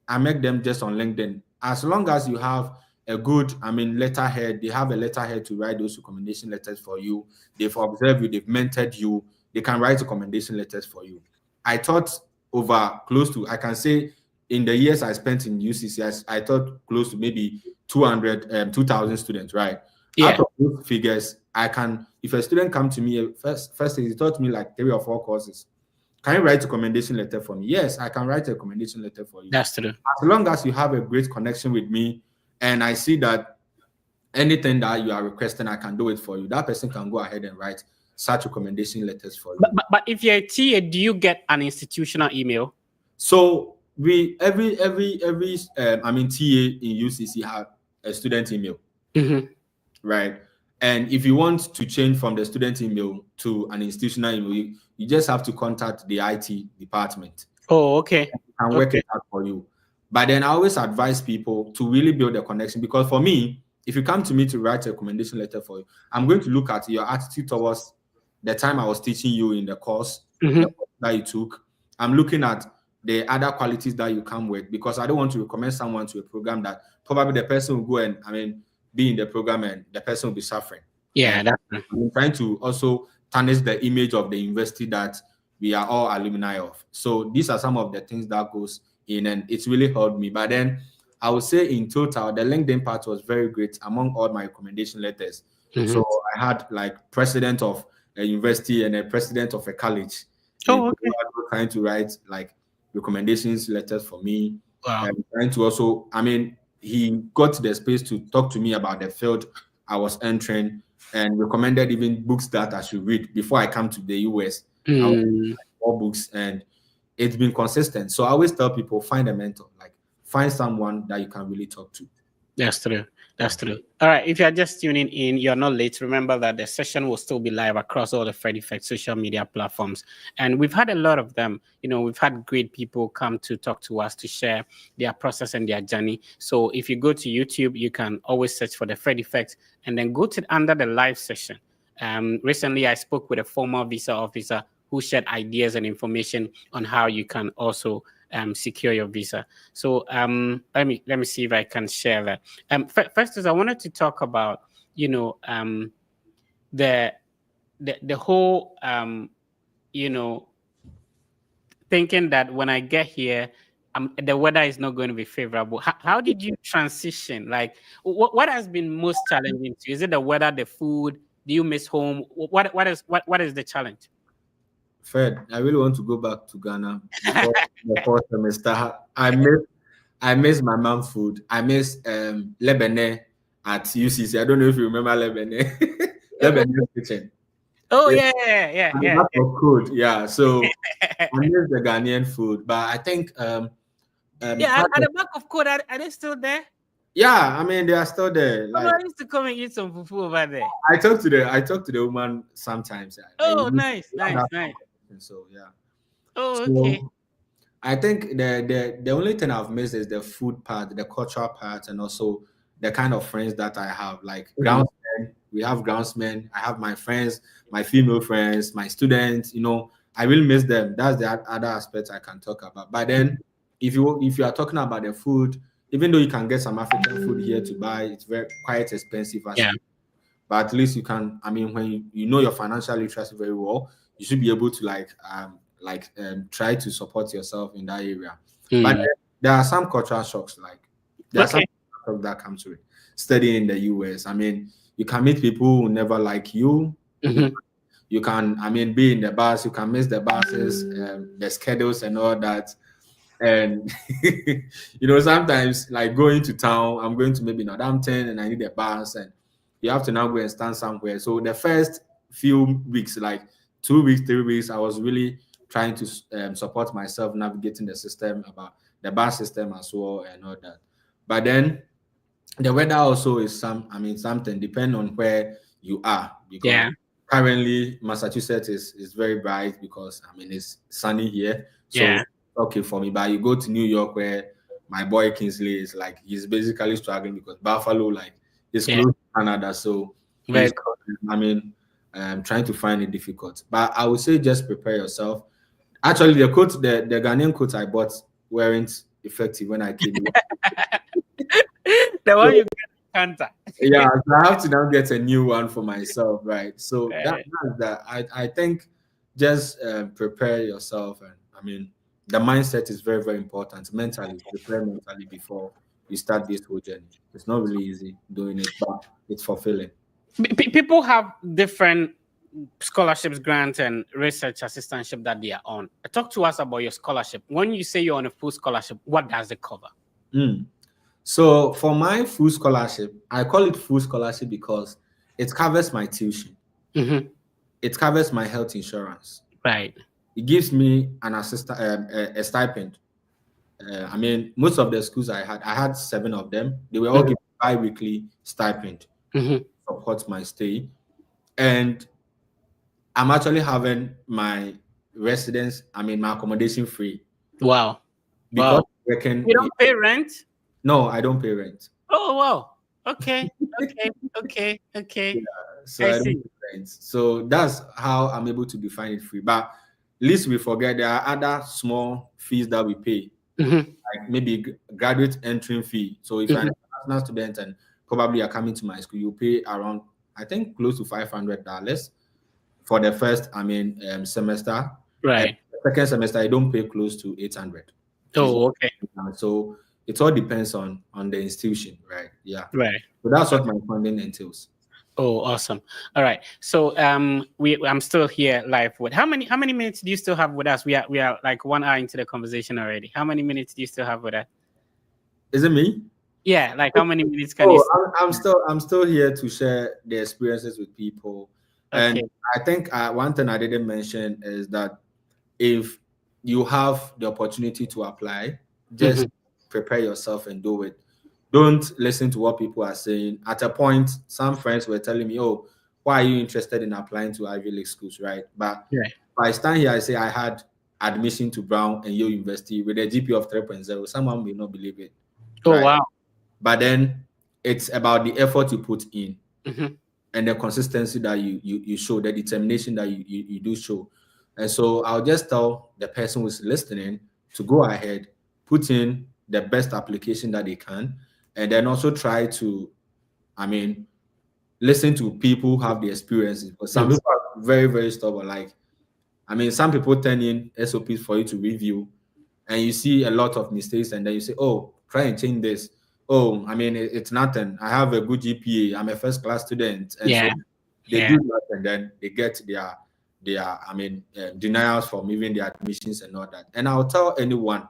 I met them just on LinkedIn. As long as you have a good, letterhead, they have a letterhead to write those recommendation letters for you. They've observed you, they've mentored you, they can write recommendation letters for you. I taught over close to, I can say, in the years I spent in UCC, I taught close to maybe 2,000 students, right? Out of those figures, I can, if a student come to me, first he taught me like 3 or 4 courses. Can you write a recommendation letter for me? Yes, I can write a recommendation letter for you. That's true. As long as you have a great connection with me and I see that anything that you are requesting, I can do it for you, that person can go ahead and write such recommendation letters for you. But if you're a TA, do you get an institutional email? So every TA in UCC have a student email, right? And if you want to change from the student email to an institutional email, you just have to contact the IT department. And work it out for you. But then I always advise people to really build a connection, because for me, if you come to me to write a recommendation letter for you, I'm going to look at your attitude towards the time I was teaching you in the course that you took. I'm looking at the other qualities that you come with, because I don't want to recommend someone to a program that probably the person will go and be in the program and the person will be suffering. I'm trying to also tarnish the image of the university that we are all alumni of. So these are some of the things that goes in, and it's really helped me. But then I would say in total, the LinkedIn part was very great among all my recommendation letters. So I had like president of a university and a president of a college. Trying to write like recommendations letters for me. And trying to also, he got the space to talk to me about the field I was entering and recommended even books that I should read before I come to the US. I was reading like 4 books, and it's been consistent. So I always tell people, find a mentor, like find someone that you can really talk to. That's true. That's true. All right. If you're just tuning in, you're not late. Remember that the session will still be live across all the Fred Effect social media platforms. And we've had a lot of them. We've had great people come to talk to us to share their process and their journey. So if you go to YouTube, you can always search for the Fred Effect and then go to under the live session. Recently, I spoke with a former visa officer who shared ideas and information on how you can also secure your visa. So let me see if I can share that. First is I wanted to talk about the whole thinking that when I get here the weather is not going to be favorable. How did you transition? Like what has been most challenging to you? Is it the weather, the food? Do you miss home? What is the challenge? Fred, I really want to go back to Ghana before the 4th semester. I miss my mom's food. I miss Lebanon at UCC. I don't know if you remember Lebanon. Lebanon kitchen. Oh Yeah, yeah. and a lot of food. Yeah, so I miss the Ghanaian food, but I think Yeah, part at of, the back of code, are they still there? yeah, I mean they are still there. Oh, Like I used to come and eat some fufu over there. I talk to the woman sometimes. Oh, We nice. have that Nice. conversation, so yeah. Oh, okay. So I think the only thing I've missed is the food part, the cultural part, and also the kind of friends that I have. Like Mhm. groundsmen, we have groundsmen. I have my friends, my female friends, my students. I will miss them. That's the other aspect I can talk about. But then, if you are talking about the food, even though you can get some African food here to buy, it's very quite expensive as Yeah. well. But at least you can. I mean, when you know your financial literacy very well, you should be able to try to support yourself in that area. But Mm. there are some cultural shocks, like there are some Okay. cultural shocks that come to it. Studying in the US, I mean, you can meet people who never like you. You Mhm. you can, I mean, be in the bus. You can miss the buses, the schedules, and all that. And sometimes like going to town, I'm going to maybe Northampton and I need a bus, and you have to now go and stand somewhere. So the first few weeks, like 2 weeks, 3 weeks, I was really trying to support myself, navigating the system, about the bus system as well and all that. But then the weather also is something depending on where you are, because Yeah. currently Massachusetts is very bright because I mean it's sunny here, so Yeah. it's okay for me. But you go to New York, where my boy Kingsley is, like, he's basically struggling because Buffalo, like, is Yeah. close to Canada, so Very he's cool. I mean trying to find it difficult. But I would say just prepare yourself. Actually, the Ghanaian coat I bought weren't effective when I came. The one you get cancer. Yeah, so I have to now get a new one for myself, right? So Right. that's that. I think just prepare yourself, and I mean the mindset is very, very important. Mentally, prepare mentally before you start this whole journey. It's not really easy doing it, but it's fulfilling. People have different scholarships, grants, and research assistantship that they are on. Talk to us about your scholarship. When you say you're on a full scholarship, what does it cover? Mm. So for my full scholarship, I call it full scholarship because it covers my tuition, Mhm. it covers my health insurance, Right. it gives me an assistant a stipend. I mean, most of the schools I had 7 of them. They were all Mhm. giving bi-weekly stipend Mhm. to support my stay. And I'm actually having my residence, I mean, my accommodation free Wow. because Wow. working. You don't pay rent? No, I don't pay rent. Oh wow. Okay. Okay. So I I don't see. pay rent. So that's how I'm able to define it free. But least we forget there are other small fees that we pay, Mhm. like maybe graduate entry fee. So if you're an Mhm. international student and probably you're coming to my school, you pay around, I think, close to $500 for the first, semester. And Right. the second semester, you don't pay close to 800. Is Oh, okay. so it all depends on the institution, right? Yeah. Right. So that's what my funding entails. Oh, awesome. All right. So I'm still here live with how many minutes do you still have with us? We are like 1 hour into the conversation already. How many minutes do you still have with us? Is it me? Yeah, like how many minutes can you Oh, still I'm still here to share the experiences with people, and Okay. I think one thing I didn't mention is that if you have the opportunity to apply, just Mhm. prepare yourself and do it. Don't listen to what people are saying. At a point, some friends were telling me, "Oh, why are you interested in applying to Ivy League schools?" Right? But Right. if I stand here, I say I had admission to Brown and Yale University with a GPA of 3.0. Someone may not believe it, Oh right? wow. But then it's about the effort you put in Mhm. and the consistency that you show, the determination that you do show. And so I'll just tell the person who's listening to go ahead, put in the best application that they can, and then also try to, I mean, listen to people who have the experiences. But some Mhm. people are very, very stubborn. Like, I mean, some people turn in SOPs for you to review, and you see a lot of mistakes, and then you say, "Oh, try and change this." Oh, I mean, it's nothing. I have a good GPA. I'm a first class student, and so Yeah. they Yeah. do that, and then they get denials from even their admissions and all that. And I'll tell anyone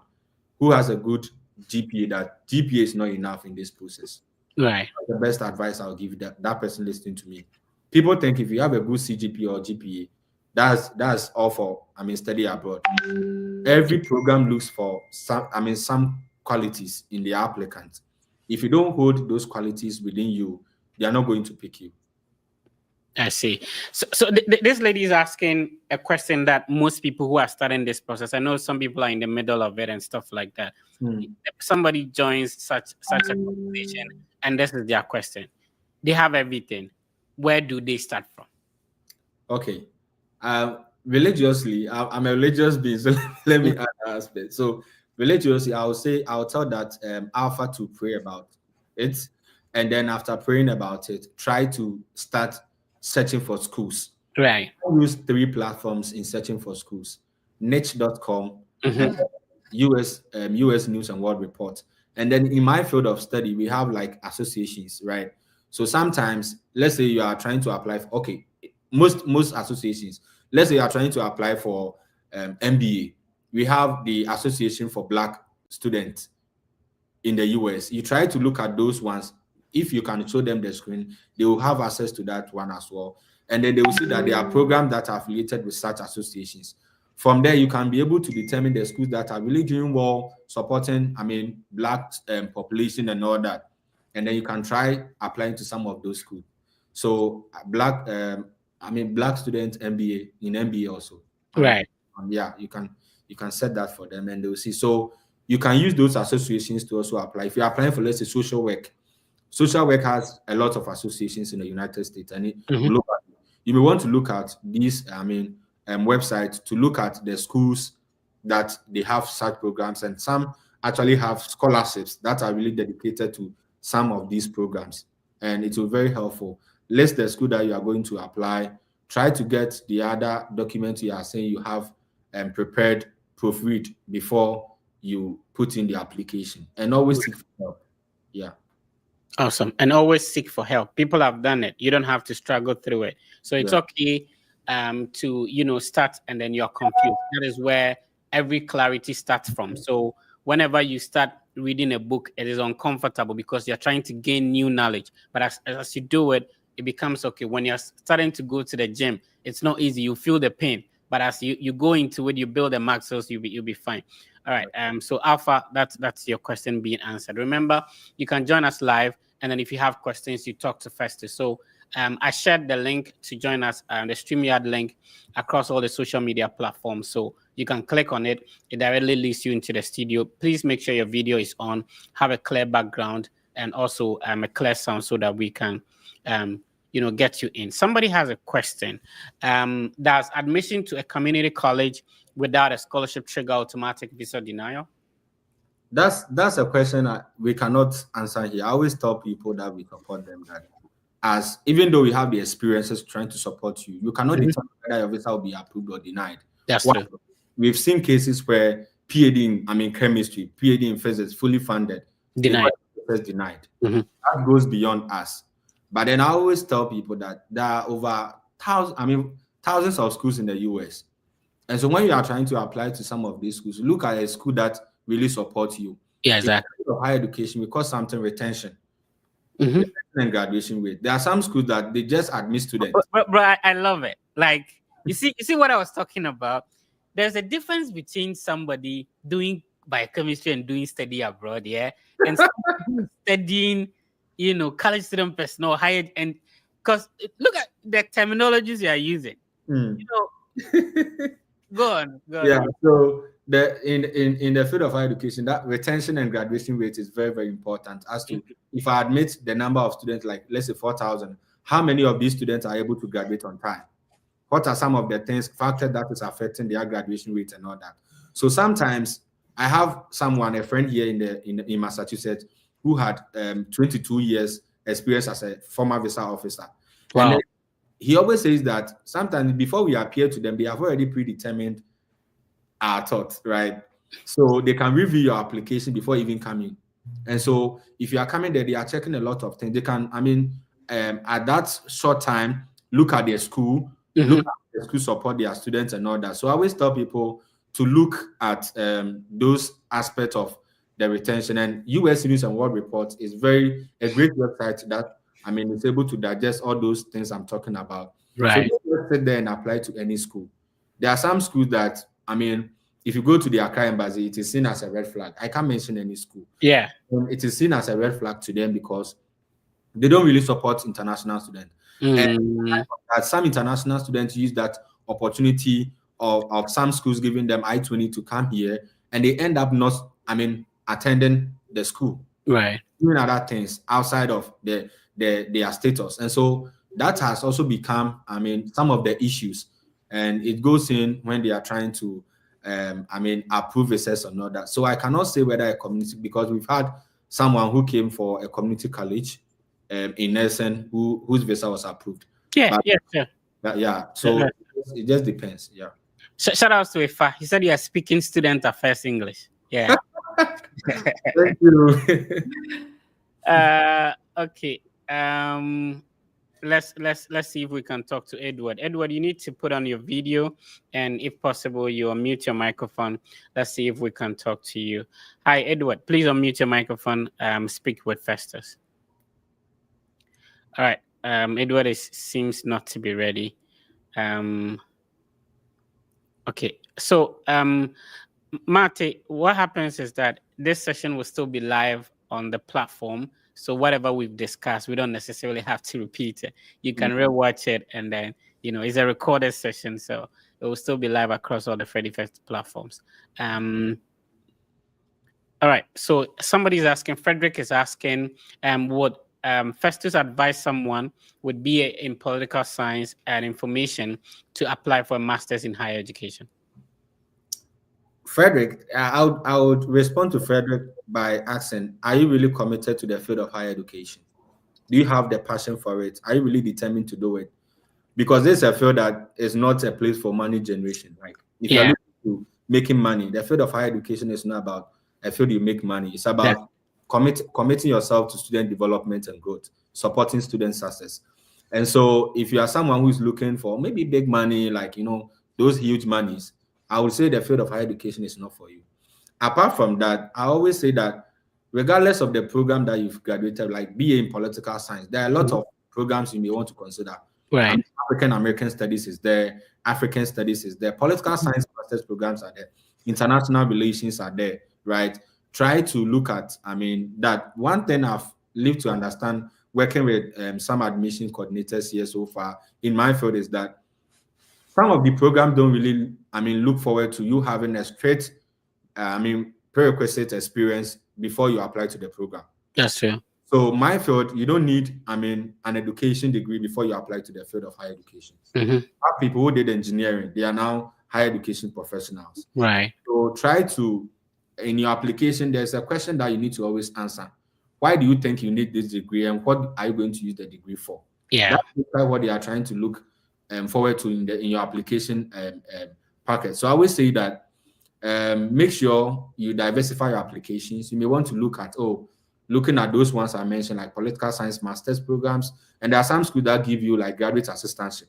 who has a good GPA that GPA is not enough in this process. Right. The best advice I'll give that person listening to me. People think if you have a good CGP or GPA, that's all for study abroad. Every program looks for some qualities in the applicant. If you don't hold those qualities within you, they are not going to pick you. I see. So this lady is asking a question that most people who are starting this process, I know some people are in the middle of it and stuff like that. If somebody joins such a conversation and this is their question, they have everything. Where do they start from? Okay. Religiously, I'm a religious being, so let me add that aspect. So religiously, I'll tell that Alpha to pray about it, and then after praying about it, try to start searching for schools. Right. I use 3 platforms in searching for schools: niche.com, US News and World Report. And then in my field of study, we have like associations, right? So sometimes, let's say you are trying to apply for, most associations, let's say you are trying to apply for MBA. We have the Association for Black Students in the US. You try to look at those ones. If you can show them the screen, they will have access to that one as well. And then they will see that there are programs that are affiliated with such associations. From there, you can be able to determine the schools that are really doing well, supporting, Black population and all that. And then you can try applying to some of those schools. So Black student MBA in MBA also. Right. Yeah, you can set that for them and they'll see. So you can use those associations to also apply. If you're applying for, let's say, social work has a lot of associations in the United States, and you may want to look at these websites to look at the schools that they have such programs, and some actually have scholarships that are really dedicated to some of these programs, and it will be very helpful. List the school that you are going to apply. Try to get the other documents you are saying you have prepared, proofread before you put in the application, and always seek for help. Yeah. Awesome. And always seek for help. People have done it. You don't have to struggle through it. So it's okay to start and then you're confused. That is where every clarity starts from. So whenever you start reading a book, it is uncomfortable because you're trying to gain new knowledge. But as you do it, it becomes okay. When you're starting to go to the gym, it's not easy. You feel the pain. But as you go into it, you build the muscles, you'll be fine. All right. So Alpha, that's your question being answered. Remember, you can join us live, and then if you have questions, you talk to Festus. So I shared the link to join us, the StreamYard link, across all the social media platforms. So you can click on it. It directly leads you into the studio. Please make sure your video is on, have a clear background, and also a clear sound so that we can get you in. Somebody has a question. Does admission to a community college without a scholarship trigger automatic visa denial? That's a question we cannot answer here. I always tell people that we support them, that as even though we have the experiences trying to support you, you cannot determine whether your visa will be approved or denied. That's true. We've seen cases where PhD in chemistry, PhD in physics, fully funded, denied. That goes beyond us. But then I always tell people that there are over thousands of schools in the US. And so when you are trying to apply to some of these schools, look at a school that really supports you. Yeah, exactly. In higher education, we call something retention. Retention and graduation rate. There are some schools that they just admit students. Bro, I love it. Like, you see what I was talking about? There's a difference between somebody doing biochemistry and doing study abroad, yeah? And studying, college student personnel, higher, and because look at the terminologies you are using. Go on. Yeah, so in the field of higher education, that retention and graduation rate is very, very important. As to if I admit the number of students, like let's say 4,000, how many of these students are able to graduate on time? What are some of the factors that is affecting their graduation rate and all that? So sometimes I have a friend here in Massachusetts, who had 22 years experience as a former visa officer. Wow. And he always says that sometimes before we appear to them, they have already predetermined our thoughts, right? So they can review your application before even coming. And so if you are coming there, they are checking a lot of things. They can, at that short time, look at their school, look at the school support their students and all that. So I always tell people to look at those aspects of the retention. And US News and World Report is a great website that I mean, is able to digest all those things I'm talking about. So Right. don't sit there and apply to any school. There are some schools that, I mean, if you go to the Accra embassy, it is seen as a red flag. I can't mention any school. Yeah. It is seen as a red flag to them because they don't really support international students. And some international students use that opportunity of some schools giving them I-20 to come here, and they end up not, I mean, attending the school. Right. Doing other things outside of their status. And so that has also become, I mean, some of the issues. And it goes in when they are trying to, I mean, approve visas or not that. So I cannot say whether a community, because we've had someone who came for a community college in Nelson whose visa was approved. Yeah, sure. Yeah, so it just depends. Yeah. Shout out to Ifa. He said you are speaking student affairs English. Yeah. Thank you. Okay. Let's see if we can talk to Edward. Edward, you need to put on your video, and if possible, you unmute your microphone. Let's see if we can talk to you. Hi, Edward. Please unmute your microphone. Speak with Festus. All right. Edward seems not to be ready. Okay. So, Mate, what happens is that this session will still be live on the platform. So whatever we've discussed, we don't necessarily have to repeat it. You can rewatch it, and then, you know, it's a recorded session, so it will still be live across all the Freddy Fest platforms. All right. So somebody's asking, Frederick is asking, would Festus advise someone with BA in political science and information to apply for a master's in higher education? Frederick, I would respond to Frederick by asking, are you really committed to the field of higher education? Do you have the passion for it? Are you really determined to do it? Because this is a field that is not a place for money generation. Like, if you're looking to making money, the field of higher education is not about a field you make money. It's about committing yourself to student development and growth, supporting student success. And so if you are someone who is looking for maybe big money, like, you know, those huge monies, I would say the field of higher education is not for you. Apart from that, I always say that regardless of the program that you've graduated, like BA in political science, there are a lot of programs you may want to consider. Right. African American studies is there, African studies is there, political science master's programs are there, international relations are there, right? Try to look at, I mean, that one thing I've lived to understand working with some admission coordinators here so far in my field is that some of the programs don't really, I mean, look forward to you having a straight, I mean, prerequisite experience before you apply to the program. That's true. So my field, you don't need, I mean, an education degree before you apply to the field of higher education. Our people who did engineering, they are now higher education professionals. Right. So try to, in your application, there's a question that you need to always answer. Why do you think you need this degree, and what are you going to use the degree for? Yeah. That's what they are trying to look forward to in your application packet. So I always say that make sure you diversify your applications. You may want to look at, looking at those ones I mentioned, like political science master's programs, and there are some schools that give you like graduate assistantship,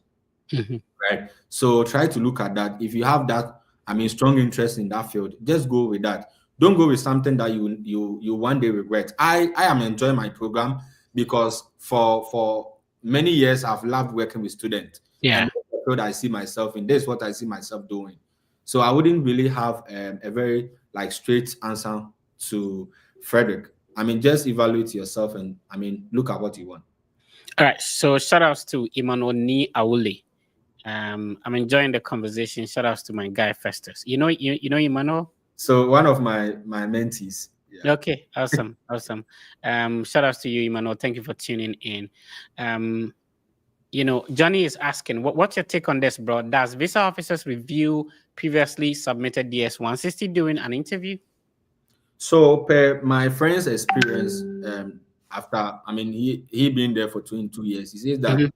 right? So try to look at that. If you have that, I mean, strong interest in that field, just go with that. Don't go with something that you one day regret. I am enjoying my program because for many years I've loved working with students. Yeah. And what I see myself in, this is what I see myself doing. So I wouldn't really have a very like straight answer to Frederick. I mean, just evaluate yourself and, I mean, look at what you want. All right. So shout outs to Emmanuel Ni Auli. I'm enjoying the conversation. Shout outs to my guy Festus. You know Emmanuel? So one of my mentees. Yeah. Okay, awesome. Shout outs to you, Emmanuel. Thank you for tuning in. You know, Johnny is asking, what's your take on this, bro? Does visa officers review previously submitted DS-160 during an interview? So per my friend's experience, after, I mean, he been there for 22 years, he says that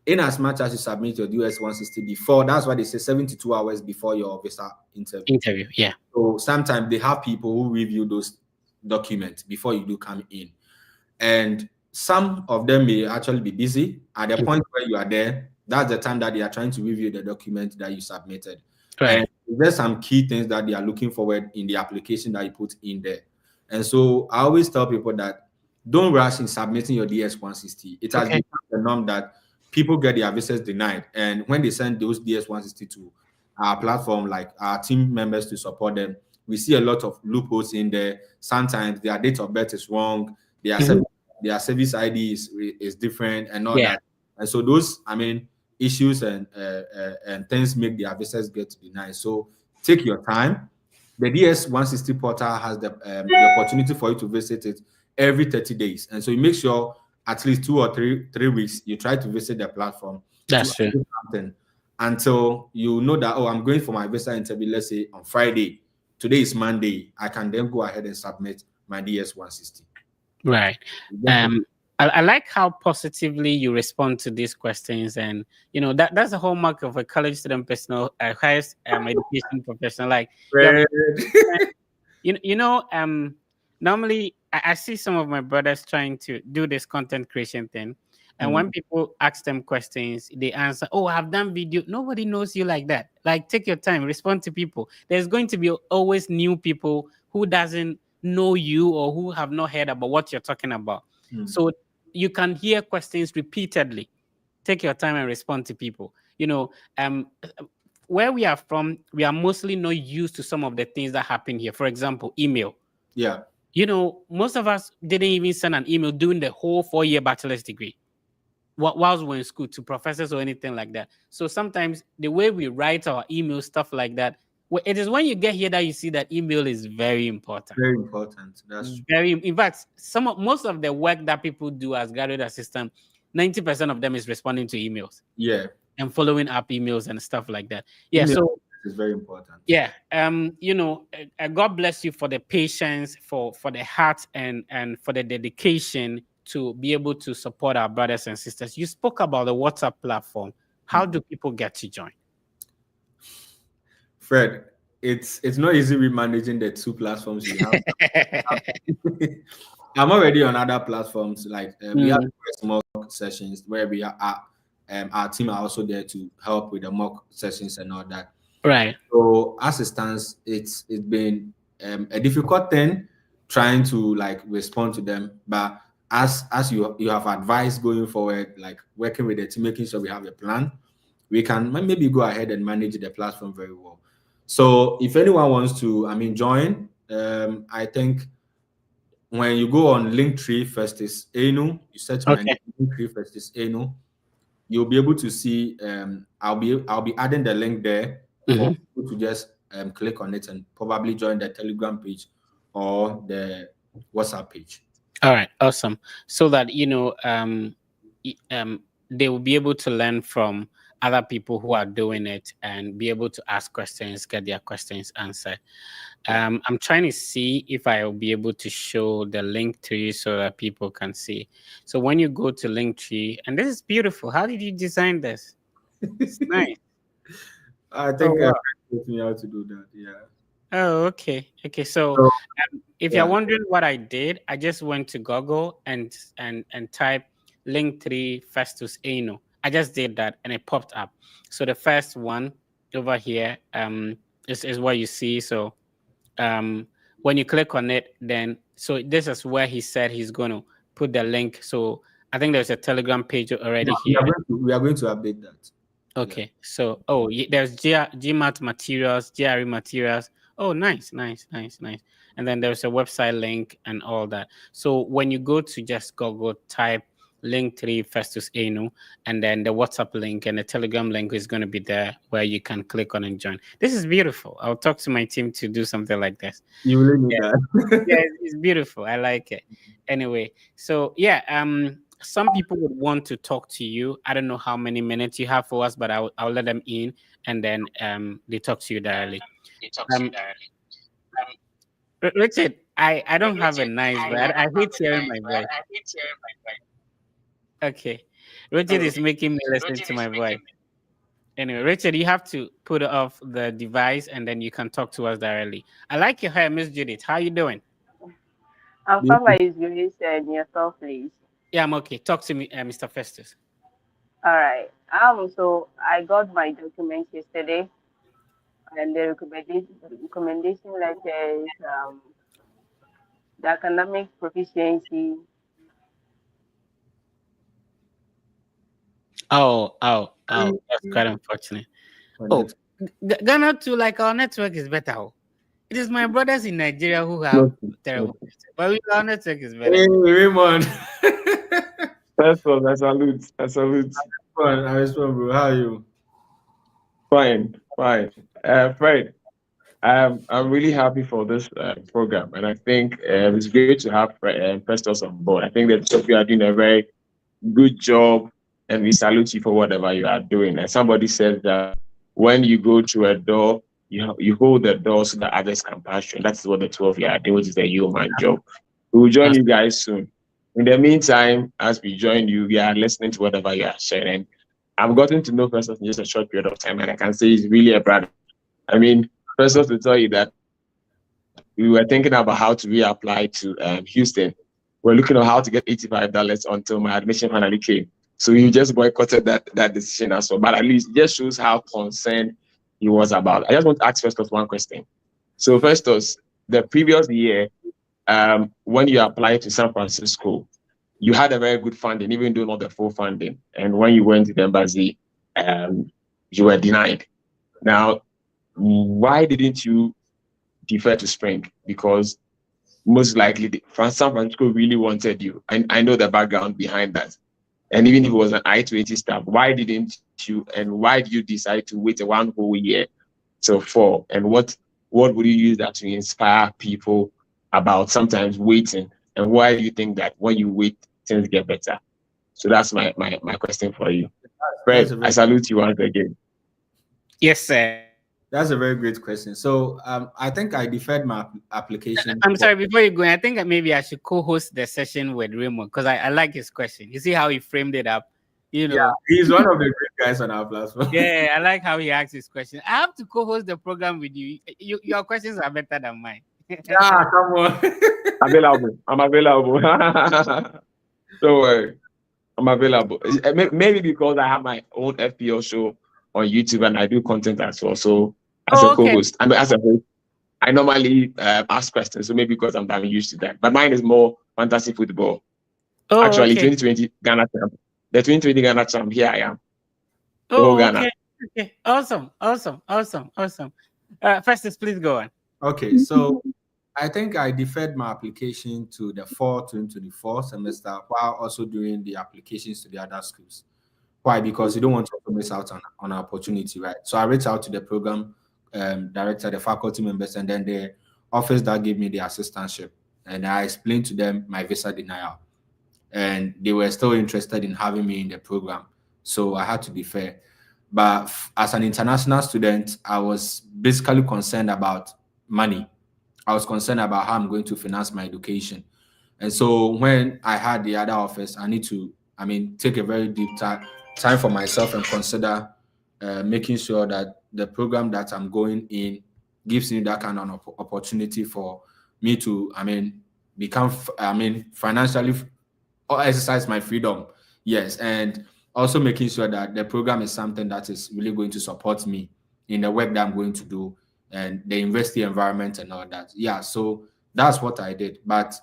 in as much as you submit your DS-160 before, that's why they say 72 hours before your visa interview. Yeah. So sometimes they have people who review those documents before you do come in. And some of them may actually be busy. At the point where you are there, that's the time that they are trying to review the document that you submitted. Right. And there's some key things that they are looking forward in the application that you put in there. And so I always tell people that don't rush in submitting your DS 160. It has Okay. become the norm that people get their visas denied, and when they send those DS 160 to our platform, like our team members to support them, we see a lot of loopholes in there. Sometimes their date of birth is wrong, their Mhm. their service ID is different, and all Yeah, that. And so those, issues and things make their visas get denied. So take your time. The DS 160 portal has the opportunity for you to visit it every 30 days. And so you make sure at least 2 or 3 weeks you try to visit the platform to that's true. update something until you know that, oh, I'm going for my visa interview, let's say on Friday. Today is Monday. I can then go ahead and submit my DS 160. Right. You get it? Um, I like how positively you respond to these questions, and that's the hallmark of a college student personal, highest education professional. Like you have, Fred. normally I see some of my brothers trying to do this content creation thing, and when people ask them questions, they answer, "Oh, I've done video." Nobody knows you like that. Like, take your time, respond to people. There's going to be always new people who doesn't know you or who have not heard about what you're talking about. So you can hear questions repeatedly. Take your time and respond to people. Where we are from, we are mostly not used to some of the things that happen here. For example, email. Yeah. Most of us didn't even send an email during the whole 4-year bachelor's degree whilst we're in school to professors or anything like that. So sometimes the way we write our email, stuff like that, it is when you get here that you see that email is very important. Very important. That's true. Very, in fact, most of the work that people do as graduate assistant, 90% of them is responding to emails Yeah. and following up emails and stuff like that. Yeah. Email So is very important. yeah, God bless you for the patience, for the heart, and for the dedication to be able to support our brothers and sisters. You spoke about the WhatsApp platform. How do people get to join? Fred, it's not easy with managing the two platforms we have. I'm already on other platforms like we have mock sessions where we are our team are also there to help with the mock sessions and all that. Right. So as it stands, it's been a difficult thing trying to like respond to them, but as you have advised going forward, like working with the team, making sure we have a plan, we can maybe go ahead and manage the platform very well. So if anyone wants to, join, I think when you go on Linktree first is Enu, you search my name, Okay. Linktree first is Enu, you'll be able to see. I'll be adding the link there for people to just click on it and probably join the Telegram page or the WhatsApp page. All right. Awesome. So that they will be able to learn from other people who are doing it and be able to ask questions, get their questions answered. I'm trying to see if I will be able to show the link tree so that people can see. So when you go to Linktree, and this is beautiful. How did you design this? It's nice. I Oh think wow. taught me how to do that. Yeah. Oh, okay. Okay. So So, if yeah. you're wondering what I did, I just went to Google and typed Linktree Festus Eno. I just did that and it popped up. So the first one over here is what you see. So when you click on it, then so this is where he said he's going to put the link. So I think there's a Telegram page already Yeah, here. we are going to update that. Okay, so there's GMAT materials, GRE materials. Oh, nice, nice, nice, nice. And then there's a website link and all that. So when you go to just Google, type Linktree Festus Enu, and then the WhatsApp link and the Telegram link is going to be there where you can click on and join. This is beautiful. I'll talk to my team to do something like this. You really need Yeah, that. yeah, it's beautiful. I like it. Anyway, so yeah, some people would want to talk to you. I don't know how many minutes you have for us, but I'll let them in, and then they talk to you directly. Um, Richard, I don't have a nice voice. I hate hearing my voice. Okay, Richard is making me listen to my voice. Anyway, Richard, you have to put off the device, and then you can talk to us directly. I like your hair, Miss Judith. How you doing? I'm fine by His grace and yourself, please. Yeah, I'm okay. Talk to me, Mr. Festus. All right. So I got my documents yesterday, and the recommendation letters, the academic proficiency, That's quite unfortunate. Oh, Ghana too, like our network is better. Oh. It is my brothers in Nigeria who have terrible network, but our network is better. Hey, Raymond. First of all, I salute. I salute. I respond, bro. How are you? Fine. Fred, I'm really happy for this program, and I think it's great to have Festus on board. I think that you are doing a very good job, and we salute you for whatever you are doing. And somebody said that when you go through a door, you hold the door so that others can pass through. That's what the 12 you are doing, which is a human job. We will join you guys soon. In the meantime, as we join you, we are listening to whatever you are sharing. I've gotten to know Festus in just a short period of time, and I can say he's really a brother. I mean, first off, to tell you that we were thinking about how to reapply to Houston. We're looking at how to get $85 until my admission finally came. So he just boycotted that decision as well. But at least it just shows how concerned he was about it. I just want to ask Festus one question. So Festus, the previous year, when you applied to San Francisco, you had a very good funding, even though not the full funding. And when you went to the embassy, you were denied. Now, why didn't you defer to spring? Because most likely San Francisco really wanted you. I know the background behind that. And even if it was an I-20 staff, why didn't you, and why did you decide to wait one whole year till fall? And what would you use that to inspire people about sometimes waiting? And why do you think that when you wait, things get better? So that's my question for you. Fred, I salute you once again. Yes, sir. That's a very great question. So I think I deferred my application. I'm sorry, before you go, I think maybe I should co-host the session with Raymond because I like his question. You see how he framed it up? You know, yeah, he's one of the great guys on our platform. Yeah, I like how he asked his question. I have to co-host the program with you. Your questions are better than mine. Yeah, come on. I'm available. Don't worry. I'm available. Maybe because I have my own FPL show on YouTube and I do content as well. So as a co-host, I mean, as a host, I normally ask questions. So maybe because I'm used to that. But mine is more fantasy football. Actually, 2020 Ghana champ. The 2020 Ghana champ. Here I am. Ghana. Okay. Awesome. Festus, please go on. Okay, so I think I deferred my application to the fall 2024 semester while also doing the applications to the other schools. Why? Because you don't want to miss out on an opportunity, right? So I reached out to the program director, the faculty members, and then the office that gave me the assistantship. And I explained to them my visa denial. And they were still interested in having me in the program. So I had to defer. But as an international student, I was basically concerned about money. I was concerned about how I'm going to finance my education. And so when I had the other offers, I need to, take a very deep time for myself and consider making sure that the program that I'm going in gives me that kind of opportunity for me to, become, financially or exercise my freedom. Yes. And also making sure that the program is something that is really going to support me in the work that I'm going to do and the university environment and all that. Yeah. So that's what I did. But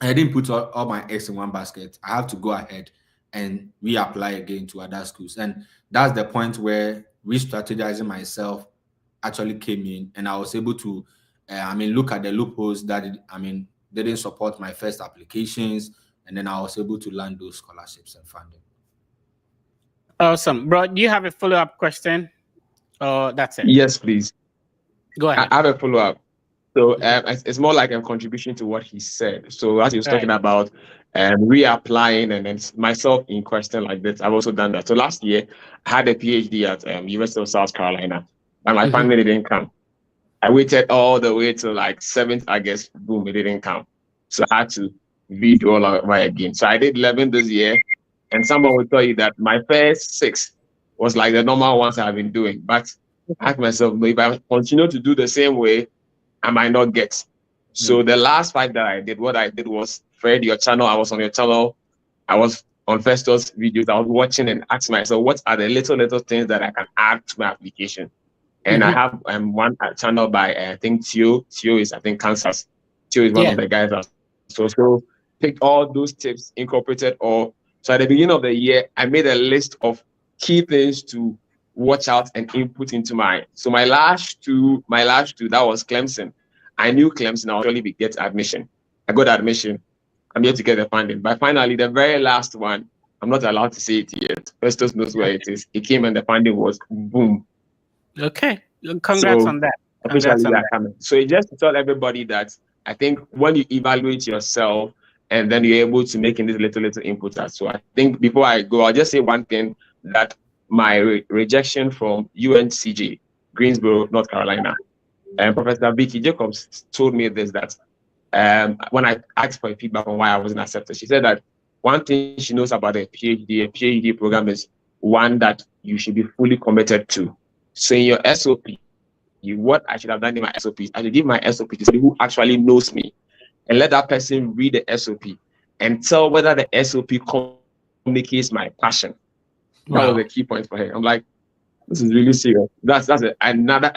I didn't put all my eggs in one basket. I have to go ahead and reapply again to other schools. And that's the point where re-strategizing myself actually came in, and I was able to, look at the loopholes that, didn't support my first applications, and then I was able to land those scholarships and funding. Awesome. Bro, do you have a follow-up question? Oh, that's it. Yes, please. Go ahead. I have a follow-up. So it's more like a contribution to what he said. So as he was talking about reapplying, and then myself in question like this, I've also done that. So last year, I had a PhD at University of South Carolina, and my family didn't come. I waited all the way to like 7th August, boom, it didn't come. So I had to redo all over again. So I did 11 this year, and someone will tell you that my first 6 was like the normal ones I've been doing. But I asked myself, if I continue to do the same way, I might not get. So the last 5 that I did, what I did was, Fred, your channel, I was on your channel, I was on Festus videos, I was watching and asking myself, what are the little things that I can add to my application? And I have one channel by, I think, Theo is, I think, Kansas. Theo is one of the guys. So picked all those tips, incorporated all So at the beginning of the year, I made a list of key things to watch out and input into my. So my last two, that was Clemson. I knew Clemson, I'll surely get admission. I got admission. I'm here to get the funding. But finally, the very last one, I'm not allowed to say it yet. Festus knows where it is. It came and the funding was boom. Okay. Congrats on that. Officially, they are coming. So it just to tell everybody that I think when you evaluate yourself and then you're able to make in this little input. So I think before I go, I'll just say one thing, that my rejection from UNCG, Greensboro, North Carolina, and Professor Vicky Jacobs told me this, that when I asked for feedback on why I wasn't accepted, she said that one thing she knows about a PhD program is one that you should be fully committed to. So in your SOP, what I should have done in my SOPs, I should give my SOP to somebody who actually knows me and let that person read the SOP and tell whether the SOP communicates my passion. Wow. That was the key point for her. I'm like, this is really serious. That's another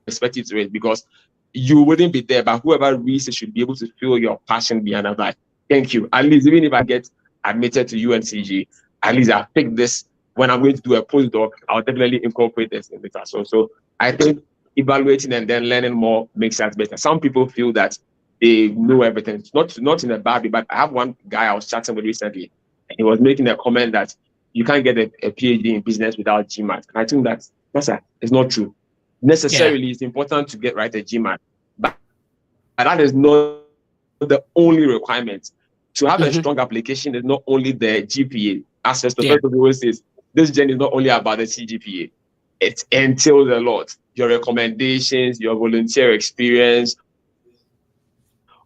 perspective to it, because you wouldn't be there, but whoever reads it should be able to feel your passion behind it. Like, thank you. At least even if I get admitted to UNCG, at least I pick this. When I'm going to do a postdoc, I'll definitely incorporate this in it as well. So I think evaluating and then learning more makes sense better. Some people feel that they know everything. It's not in a bad way, but I have one guy I was chatting with recently, and he was making a comment that you can't get a PhD in business without GMAT. And I think that's it's not true. Necessarily, It's important to get right a GMAT, but that is not the only requirement. To have a strong application is not only the GPA. As the always says, this journey is not only about the CGPA. It entails a lot. Your recommendations, your volunteer experience,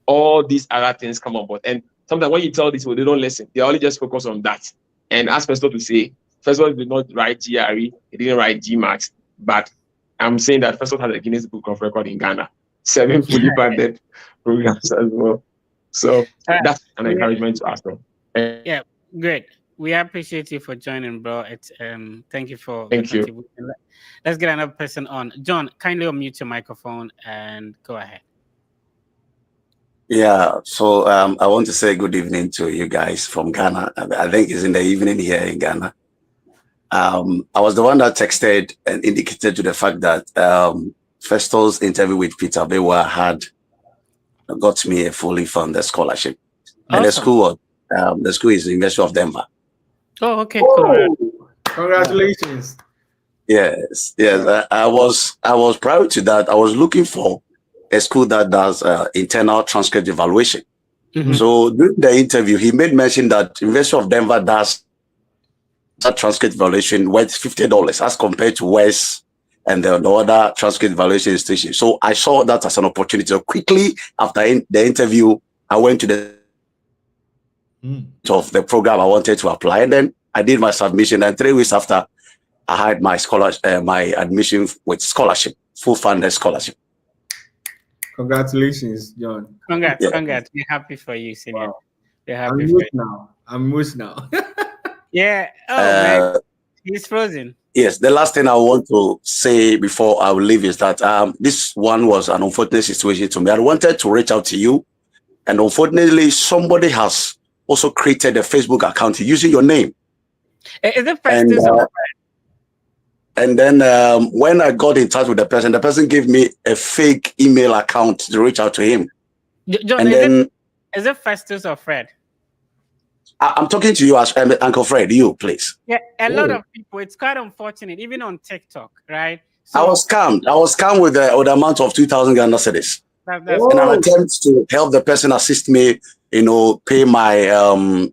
all these other things come on board. And sometimes when you tell these people, they don't listen. They only just focus on that. And as Festus to say, Festus did not write GRE, he didn't write GMAT, but I'm saying that Festus has a Guinness Book of Record in Ghana, 7 fully funded programs as well. So that's an encouragement to us. Yeah, great. We appreciate you for joining, bro. It's thank you for the contribution. Let's get another person on. John, kindly unmute your microphone and go ahead. Yeah, so I want to say good evening to you guys from Ghana. I think it's in the evening here in Ghana. I was the one that texted and indicated to the fact that Festus' interview with Peter Bewa had got me a fully funded scholarship. Awesome. And the school is the University of Denver. Oh, okay, cool. Congratulations. Yes. I was prior to that, I was looking for a school that does internal transcript evaluation. So during the interview, he made mention that University of Denver does that transcript evaluation worth $50 as compared to West and the other transcript evaluation station. So I saw that as an opportunity. So quickly after the interview, I went to the of the program I wanted to apply, and then I did my submission. And 3 weeks after, I had my my admission with scholarship, full funded scholarship. Congratulations, John. Congrats. We're happy for you, senior. Wow. We're happy for you. I'm moved now. Yeah. Oh, man. He's frozen. Yes. The last thing I want to say before I will leave is that this one was an unfortunate situation to me. I wanted to reach out to you, and unfortunately, somebody has also created a Facebook account using your name. Is it Festus or Fred? And then when I got in touch with the person gave me a fake email account to reach out to him. John, is it Festus or Fred? I'm talking to you as Uncle Fred, you, please. Yeah, a lot of people, it's quite unfortunate, even on TikTok, right? So, I was scammed with the amount of 2,000 Ghana cedis. In an attempt to help the person assist me, pay my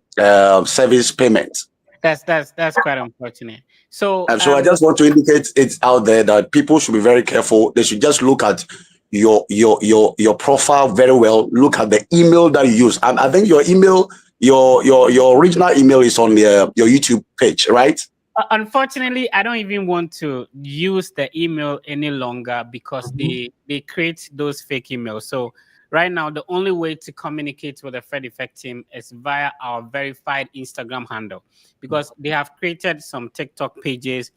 service payment. That's quite unfortunate. So I just want to indicate it's out there that people should be very careful. They should just look at your profile very well. Look at the email that you use. I think your email, your original email is on your YouTube page, right? Unfortunately, I don't even want to use the email any longer because they create those fake emails. So right now, the only way to communicate with the Fred Effect team is via our verified Instagram handle, because they have created some TikTok pages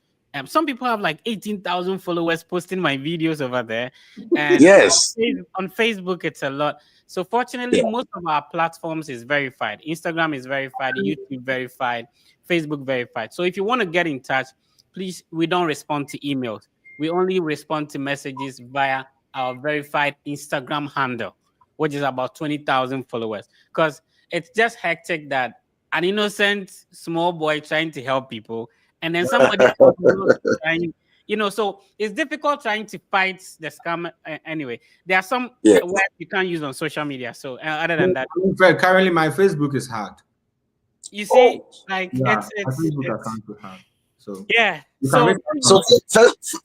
Some people have like 18,000 followers posting my videos over there, and Yes. on Facebook it's a lot. So fortunately, most of our platforms is verified. Instagram is verified, YouTube verified, Facebook verified. So if you want to get in touch, please, we don't respond to emails. We only respond to messages via our verified Instagram handle, which is about 20,000 followers. Because it's just hectic that an innocent small boy trying to help people, and then somebody else knows trying, so it's difficult trying to fight the scam. Anyway, there are some words you can't use on social media. So other than that, currently my Facebook is hacked. You see, like my it's Facebook account is hacked. So yeah. So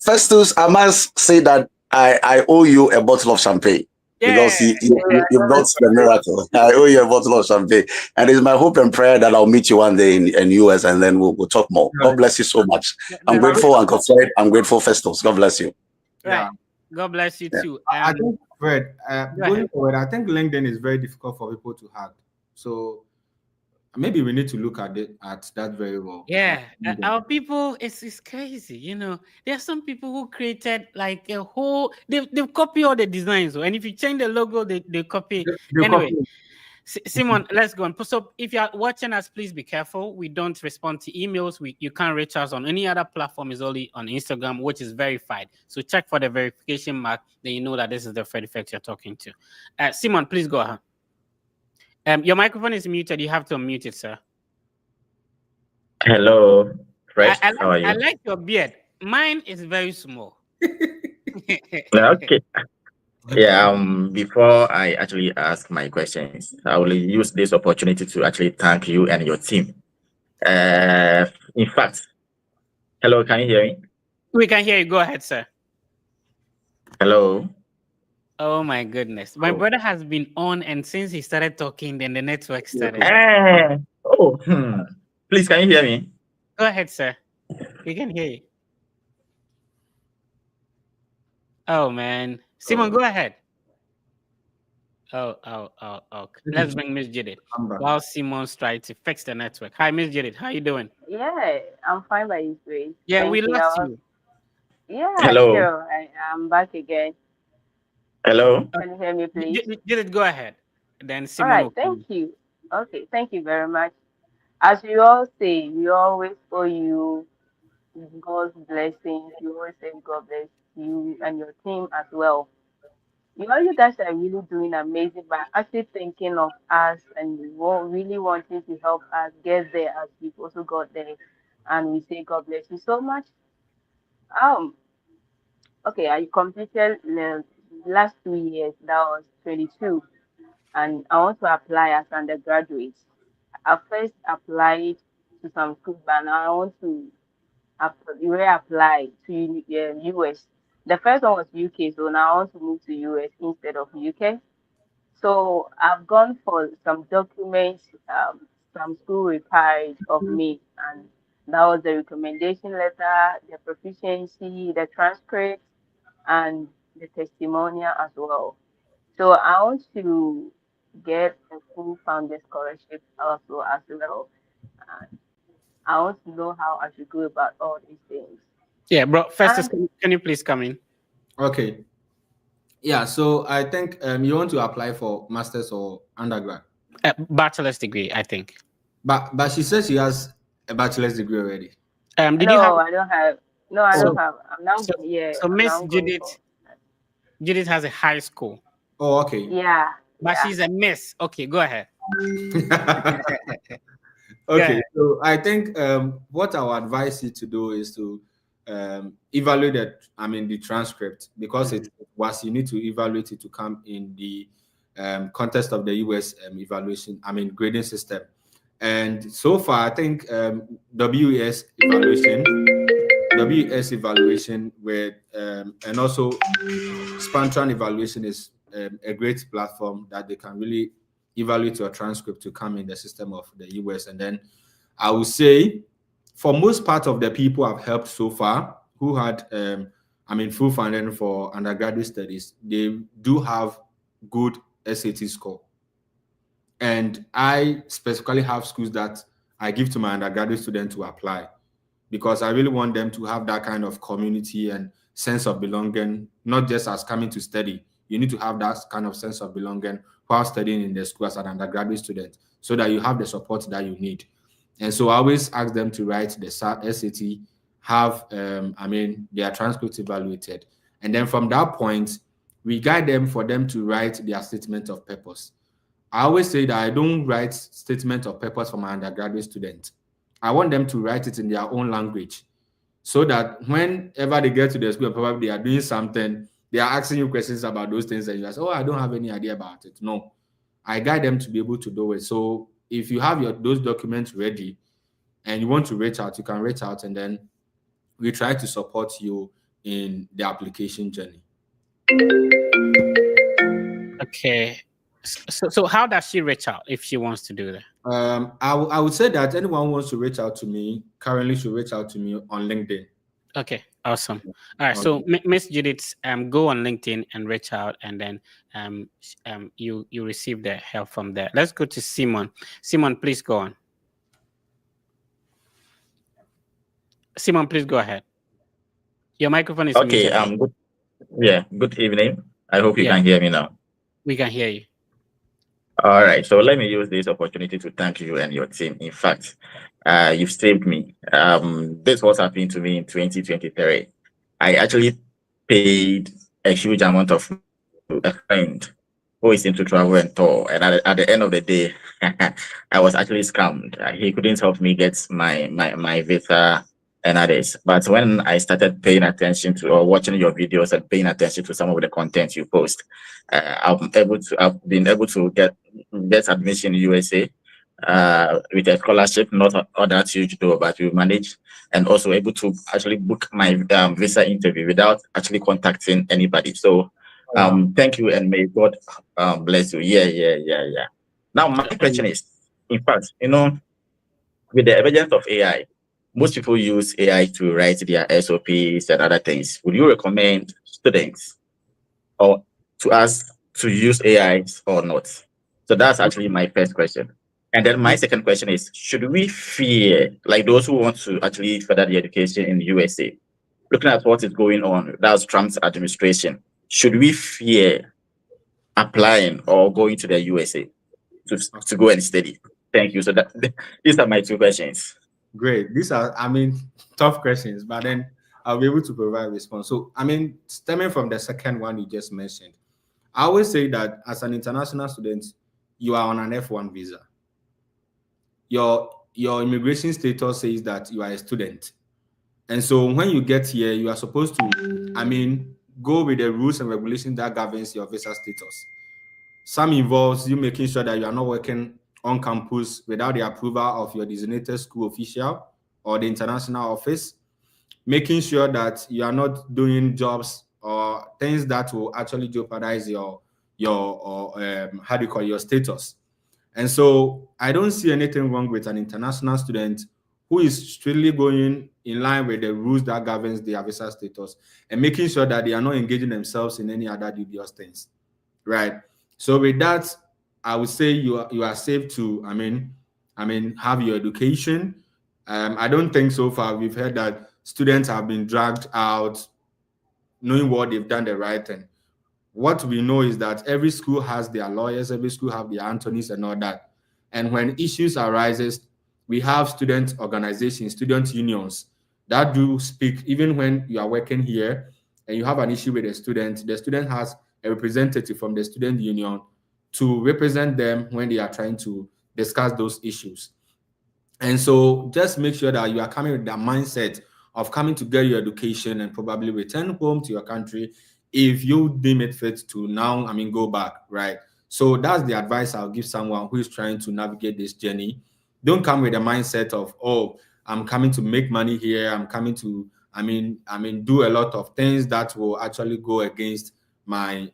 Festus, I must say that I owe you a bottle of champagne. Because you've done the miracle. I owe you a bottle of champagne. And it's my hope and prayer that I'll meet you one day in US, and then we'll talk more. God bless you so much. I'm grateful, Uncle Fred. I'm grateful, Festus. God bless you. Right. God bless you too. I think, Fred, going forward, I think LinkedIn is very difficult for people to hack. So maybe we need to look at that very well. Yeah, our people, it's crazy. There are some people who created like a whole. They copy all the designs, and if you change the logo, they copy. Anyway, Simon, let's go on. So if you are watching us, please be careful. We don't respond to emails. You can't reach us on any other platform. It's only on Instagram, which is verified. So check for the verification mark. Then you know that this is the Fred Effect you're talking to. Simon, please go ahead. Your microphone is muted. You have to unmute it, sir. Hello, Fred. How are you? I like your beard. Mine is very small. Okay. Yeah. Before I actually ask my questions, I will use this opportunity to actually thank you and your team. In fact, hello. Can you hear me? We can hear you. Go ahead, sir. Hello. Oh my goodness. My brother has been on, and since he started talking, then the network started. Please, can you hear me? Go ahead, sir. We can hear you. Oh man. Simon, go ahead. Oh. Let's bring Miss Judith while Simon's trying to fix the network. Hi, Miss Judith. How you doing? Yeah, I'm fine by his grace. Yeah, we lost you. Yeah, hello. Sure. I'm back again. Hello. Can you hear me, please? Judith, go ahead. Then Simon. All right, thank you. Okay, thank you very much. As we all say, we always owe you God's blessings. We always say God bless you and your team as well. You guys are really doing amazing by actually thinking of us and really wanting to help us get there as we've also got there. And we say God bless you so much. Okay, I completed the last 2 years. That was 22, and I want to apply as undergraduate. I first applied to some schools, but now I want to reapply to US. The first one was UK, so now I want to move to US instead of UK. So I've gone for some documents, some school required of me, and that was the recommendation letter, the proficiency, the transcript, and the testimonial as well. So I want to get a full founder scholarship also as well. And I want to know how I should go about all these things. Yeah, bro. First, can you please come in? Okay. Yeah, so I think you want to apply for master's or undergrad? Bachelor's degree, I think. But she says she has a bachelor's degree already. I don't have. No, I don't have. I'm now. So Miss Judith has a high school. Oh, okay. Yeah. But she's a miss. Okay, go ahead. Okay, so I think what I would advise you to do is to evaluate the transcript, because it was, you need to evaluate it to come in the context of the US grading system. And so far, I think WS evaluation with and also Spantran evaluation is a great platform that they can really evaluate your transcript to come in the system of the US. And then I would say, for most part of the people I've helped so far who had full funding for undergraduate studies, they do have good SAT score. And I specifically have schools that I give to my undergraduate students to apply, because I really want them to have that kind of community and sense of belonging, not just as coming to study. You need to have that kind of sense of belonging while studying in the school as an undergraduate student, so that you have the support that you need. And so I always ask them to write the SAT, have their transcript evaluated, and then from that point, we guide them for them to write their statement of purpose. I always say that I don't write statement of purpose for my undergraduate students. I want them to write it in their own language, so that whenever they get to the school and probably they are doing something, they are asking you questions about those things, and you say, oh, I don't have any idea about it. No, I guide them to be able to do it. So if you have those documents ready and you want to reach out, you can reach out, and then we try to support you in the application journey. Okay. So how does she reach out if she wants to do that? I would say that anyone who wants to reach out to me currently should reach out to me on LinkedIn. Okay, awesome. All right, so Miss Judith, go on LinkedIn and reach out, and then you receive the help from there. Let's go to Simon. Simon, please go on. Simon, please go ahead. Your microphone is okay. muted. Good. Yeah. Good evening. I hope you can hear me now. We can hear you. All right. So let me use this opportunity to thank you and your team. In fact, you've saved me. This was happening to me in 2023. I actually paid a huge amount of a friend who is into travel and tour, and at the end of the day, I was actually scammed. He couldn't help me get my visa and others. But when I started paying attention to or watching your videos and paying attention to some of the content you post, I've been able to get admission in USA with a scholarship, not that huge though, but we managed, and also able to actually book my visa interview without actually contacting anybody. So thank you, and may God bless you. Yeah. Now my question is, in fact, with the emergence of AI, most people use AI to write their SOPs and other things. Would you recommend students or to us to use AI or not? So that's actually my first question. And then my second question is, should we fear, like those who want to actually further the education in the USA, looking at what is going on, that's Trump's administration, should we fear applying or going to the USA to go and study? Thank you. So these are my two questions. Great. These are, tough questions, but then I'll be able to provide a response. So, stemming from the second one you just mentioned, I always say that as an international student, you are on an F1 visa. Your immigration status says that you are a student. And so when you get here, you are supposed to, go with the rules and regulations that governs your visa status. Some involves you making sure that you are not working on campus without the approval of your designated school official or the international office, making sure that you are not doing jobs or things that will actually jeopardize your status. And so I don't see anything wrong with an international student who is strictly going in line with the rules that governs their visa status and making sure that they are not engaging themselves in any other dubious things, right? So with that, I would say you are safe to, have your education. I don't think so far we've heard that students have been dragged out knowing what they've done the right thing. What we know is that every school has their lawyers, every school have their attorneys and all that. And when issues arises, we have student organizations, student unions that do speak. Even when you are working here and you have an issue with the student has a representative from the student union to represent them when they are trying to discuss those issues. And so just make sure that you are coming with that mindset of coming to get your education and probably return home to your country if you deem it fit to now, go back, right? So that's the advice I'll give someone who is trying to navigate this journey. Don't come with a mindset of, oh, I'm coming to make money here. I'm coming to, do a lot of things that will actually go against my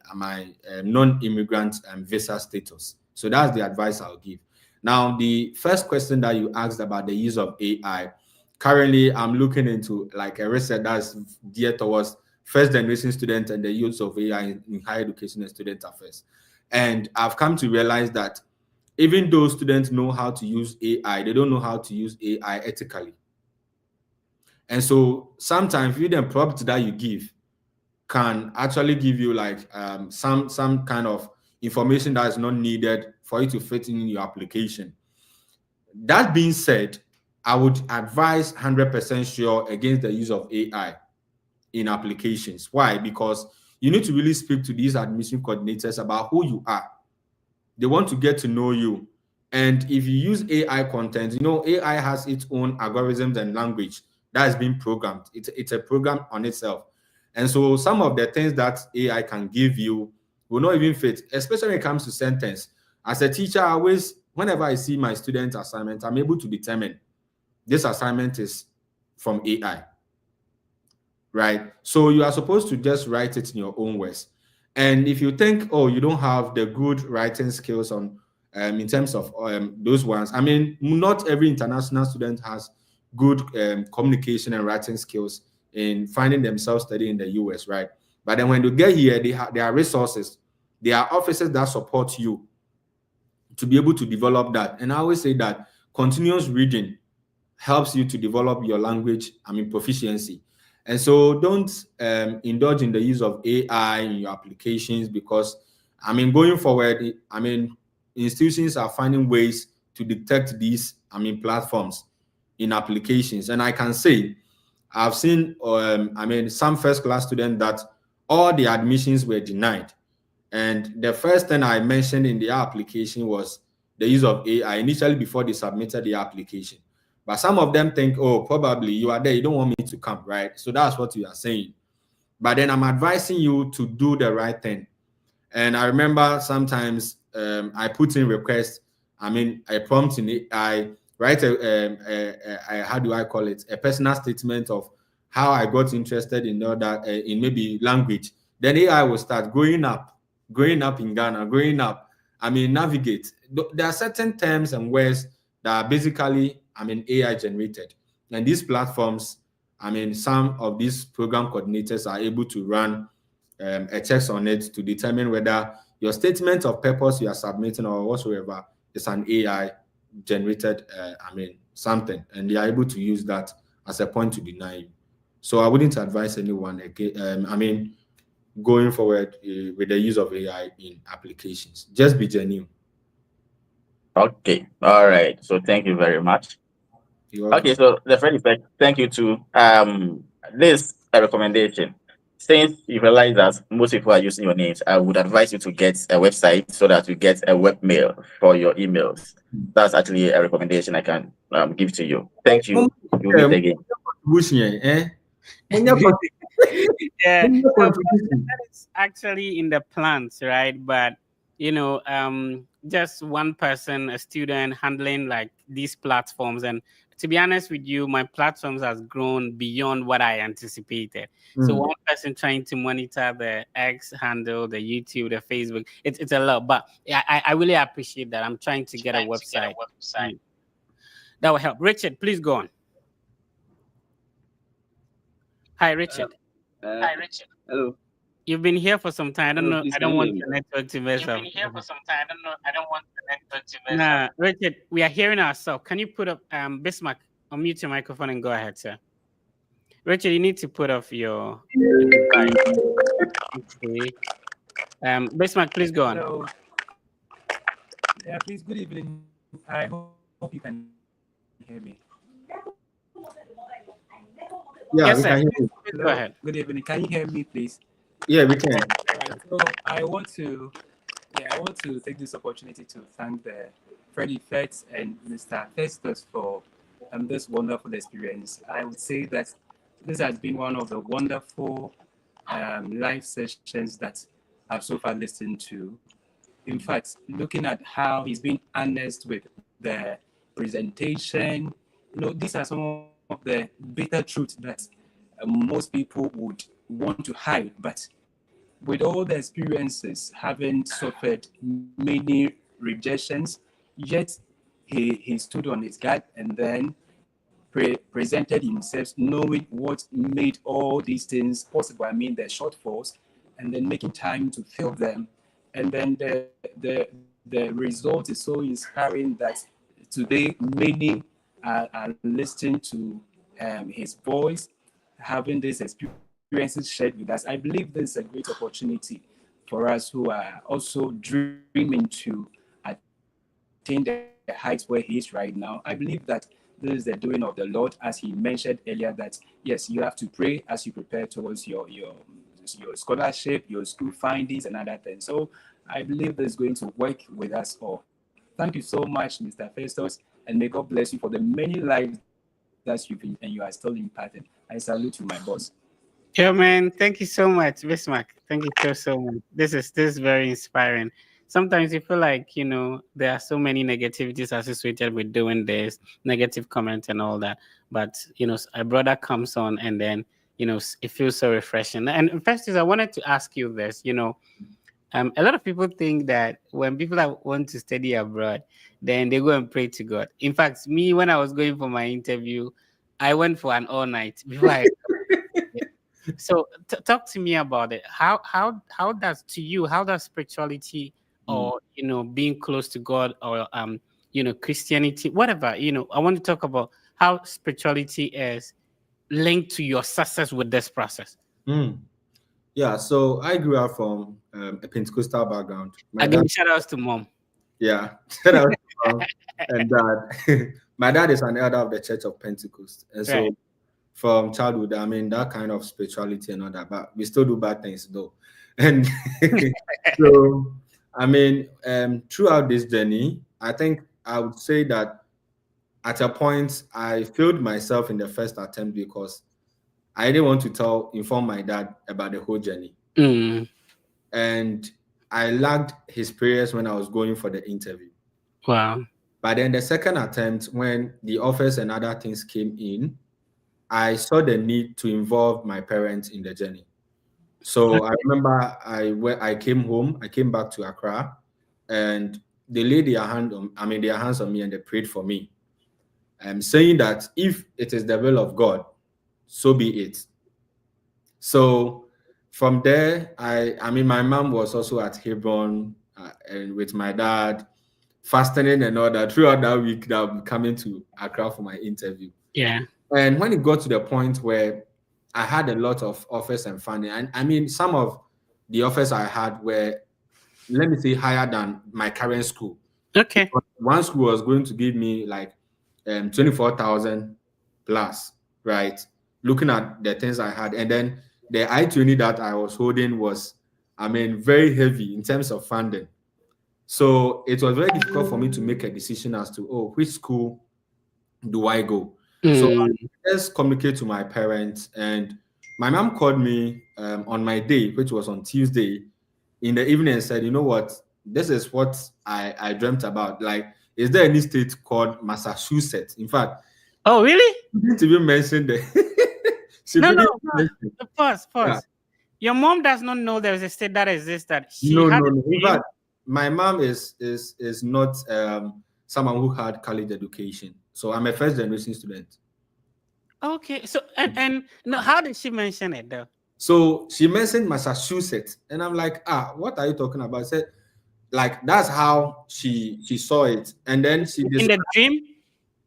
non-immigrant visa status. So that's the advice I'll give. Now, the first question that you asked about the use of AI, currently I'm looking into like a research that's geared towards first generation students and the use of AI in higher education and student affairs. And I've come to realize that even though students know how to use AI, they don't know how to use AI ethically. And so sometimes even the prompt that you give can actually give you like some kind of information that is not needed for you to fit in your application. That being said, I would advise 100% sure against the use of AI in applications. Why? Because you need to really speak to these admission coordinators about who you are. They want to get to know you. And if you use AI content, AI has its own algorithms and language that has been programmed. It's a program on itself. And so some of the things that AI can give you will not even fit, especially when it comes to sentence. As a teacher, whenever I see my student assignment, I'm able to determine this assignment is from AI, right? So you are supposed to just write it in your own words. And if you think, oh, you don't have the good writing skills on in terms of those ones, I mean, not every international student has good communication and writing skills in finding themselves studying in the US, right? But then when you get here, there are resources, there are offices that support you to be able to develop that. And I always say that continuous reading helps you to develop your language, proficiency. And so don't indulge in the use of AI in your applications because, going forward, institutions are finding ways to detect these, platforms in applications. And I can say, I've seen, some first-class students that all the admissions were denied. And the first thing I mentioned in the application was the use of AI initially before they submitted the application. But some of them think, oh, probably you are there, you don't want me to come, right? So that's what you are saying. But then I'm advising you to do the right thing. And I remember sometimes I put in requests, I prompt in it, I write how do I call it? A personal statement of how I got interested in that in maybe language. Then AI will start growing up in Ghana, navigate. There are certain terms and words that are basically, AI generated. And these platforms, some of these program coordinators are able to run a checks on it to determine whether your statement of purpose you are submitting or whatsoever is an AI generated, something, and they are able to use that as a point to deny you. So I wouldn't advise anyone again. Going forward with the use of AI in applications. Just be genuine. Okay. All right. So thank you very much. Okay. So the friend effect, thank you too. This a recommendation. Since you realize that most people are using your names, I would advise you to get a website so that you get a webmail for your emails. That's actually a recommendation I can give to you. Thank you. You'll meet again. Yeah, that is actually in the plans, right? But just one person, a student, handling like these platforms, and to be honest with you, my platforms has grown beyond what I anticipated. So one person trying to monitor the X handle, the YouTube, the Facebook, it's a lot. But yeah, I really appreciate that. I'm trying to get a website. That will help. Richard, please go on. Hi, Richard. Hi, Richard. Hello. You've been here for some time. I don't know. I don't want your network to mess up. You've been here for some time. I don't want the network to mess up. Nah, Richard, we are hearing ourselves. Can you put up Bismarck? Unmute your microphone and go ahead, sir. Richard, you need to put off your device. Okay. Bismarck, please go on. Hello. Yeah, please. Good evening. I hope you can hear me. Yeah, yes, we sir. can hear you. Go ahead. Good evening. Can you hear me, please? Yeah, we can. So I want to take this opportunity to thank the Freddie Fetz and Mr. Festus for this wonderful experience. I would say that this has been one of the wonderful live sessions that I've so far listened to. In fact, looking at how he's been honest with the presentation, these are some of the bitter truths that most people would want to hide, but with all the experiences, having suffered many rejections, yet he stood on his guard and then presented himself, knowing what made all these things possible. I mean, the shortfalls, and then making time to fill them. And then the result is so inspiring that today many are listening to his voice, having these experiences shared with us. I believe this is a great opportunity for us who are also dreaming to attain the heights where he is right now. I believe that this is the doing of the Lord, as he mentioned earlier, that yes, you have to pray as you prepare towards your scholarship, your school findings, and other things. So I believe this is going to work with us all. Thank you so much, Mr. Festus, and may God bless you for the many lives that you've been and you are still imparting. I salute you, my boss. Yeah, man. Thank you so much, Bismarck. Thank you so much. This is very inspiring. Sometimes you feel like, there are so many negativities associated with doing this, negative comments and all that. But a brother comes on and then it feels so refreshing. And first is I wanted to ask you this. A lot of people think that when people want to study abroad, then they go and pray to God. In fact, me, when I was going for my interview, I went for an all night before I. So talk to me about it. How does to you? How does spirituality or being close to God or Christianity, whatever, I want to talk about how spirituality is linked to your success with this process. Yeah, so I grew up from a Pentecostal background. Again, shout outs to mom. Yeah, shout out to mom and dad. My dad is an elder of the Church of Pentecost, and so Right. from childhood, I mean, that kind of spirituality and all that, but we still do bad things though. And so, I mean, throughout this journey, I think I would say that at a point I failed myself in the first attempt because I didn't want to inform my dad about the whole journey. And I lagged his prayers when I was going for the interview. Wow. But then the second attempt, when the offers and other things came in, I saw the need to involve my parents in the journey. So I remember I came home, I came back to Accra, and they laid their hands on me and they prayed for me. Saying that if it is the will of God, so be it. So from there, my mom was also at Hebron and with my dad, fasting and all that throughout that week that I'll be coming to Accra for my interview. Yeah. And when it got to the point where I had a lot of offers and funding, and I mean, some of the offers I had were, let me say, higher than my current school. Okay. One school was going to give me like 24,000 plus, right? Looking at the things I had. And then the I-20 that I was holding was, very heavy in terms of funding. So it was very difficult for me to make a decision as to, which school do I go? So I just communicate to my parents, and my mom called me on my day, which was on Tuesday in the evening, and said, you know what, this is what I dreamt about. Like, is there any state called Massachusetts? In fact, oh really? She didn't even mention the no. Pause. Yeah. Your mom does not know there is a state that exists that she had. No. In fact, my mom is not someone who had college education. So I'm a first generation student. Okay. So and no, how did she mention it though? So she mentioned Massachusetts, and I'm like, what are you talking about? I said, like, that's how she saw it, and then she in the dream.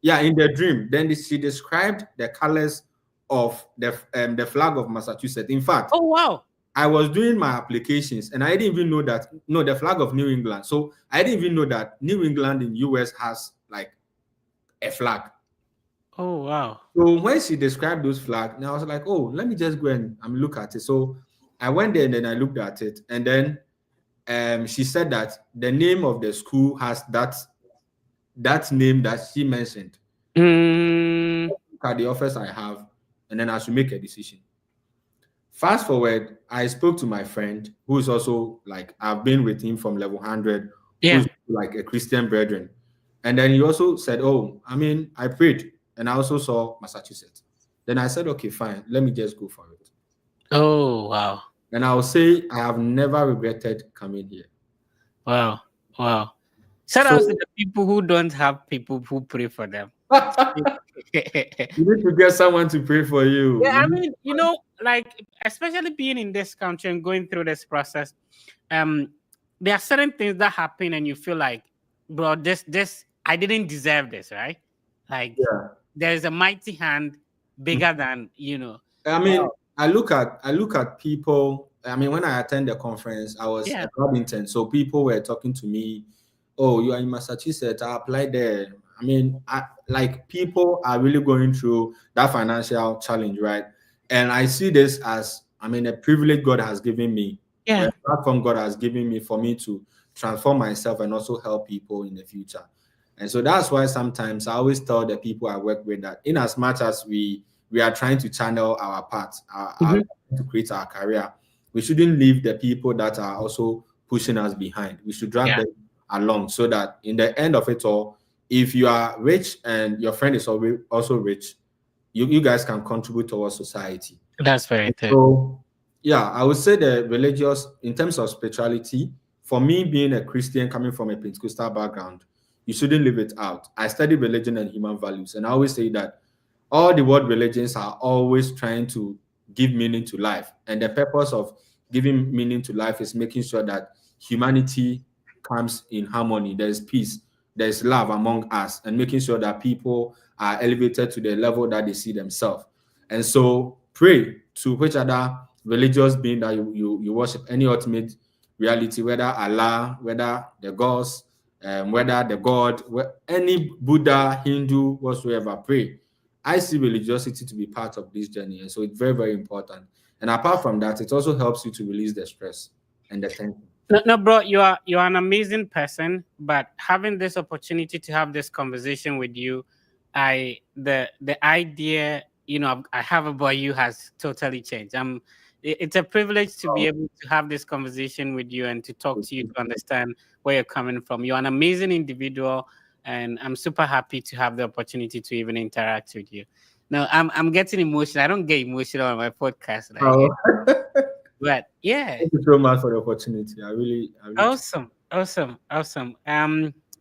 Yeah, in the dream. Then she described the colors of the flag of Massachusetts. In fact, oh wow, I was doing my applications and I didn't even know that, the flag of New England. So I didn't even know that New England in US has like a flag. Oh, wow. So when she described those flags, I was like, oh, let me just go and look at it. So I went there and then I looked at it. And then she said that the name of the school has that name that she mentioned. Look at the offers I have, and then I should make a decision. Fast forward, I spoke to my friend who is also like, I've been with him from level 100, who's like a Christian brethren. And then he also said, oh, I prayed and I also saw Massachusetts. Then I said, okay, fine, let me just go for it. Oh, wow. And I'll say I have never regretted coming here. Wow. Shout out to the people who don't have people who pray for them. You need to get someone to pray for you. Yeah, like, especially being in this country and going through this process, there are certain things that happen and you feel like, bro, this I didn't deserve this, right? Like, there's a mighty hand bigger than, you know. I mean, I look at people. I mean, when I attend the conference, I was at Robinson, so people were talking to me. Oh, you are in Massachusetts. I applied there. I mean, like people are really going through that financial challenge, right? And I see this as, I mean, a privilege God has given me, or a platform God has given me for me to transform myself and also help people in the future. And so that's why sometimes I always tell the people I work with that in as much as we are trying to channel our path, to create our career, we shouldn't leave the people that are also pushing us behind. We should drag them along so that in the end of it all, if you are rich and your friend is also rich, you guys can contribute towards society. That's very true. So, yeah, I would say the religious, in terms of spirituality, for me being a Christian coming from a Pentecostal background, you shouldn't leave it out. I study religion and human values, and I always say that all the world religions are always trying to give meaning to life. And the purpose of giving meaning to life is making sure that humanity comes in harmony. There's peace, there's love among us, and making sure that people are elevated to the level that they see themselves. And so pray to which other religious being that you worship, any ultimate reality, whether Allah, whether the gods, whether the God, any Buddha, Hindu, whatsoever, pray. I see religiosity to be part of this journey, and so it's very, very important. And apart from that, it also helps you to release the stress and the tension. No, bro, you are an amazing person, but having this opportunity to have this conversation with you, the idea, you know, I have about you has totally changed. It's a privilege to be able to have this conversation with you and to talk to you, to understand where you're coming from. You're an amazing individual, and I'm super happy to have the opportunity to even interact with you. Now, I'm getting emotional. I don't get emotional on my podcast. But yeah, thank you so much for the opportunity. I really awesome.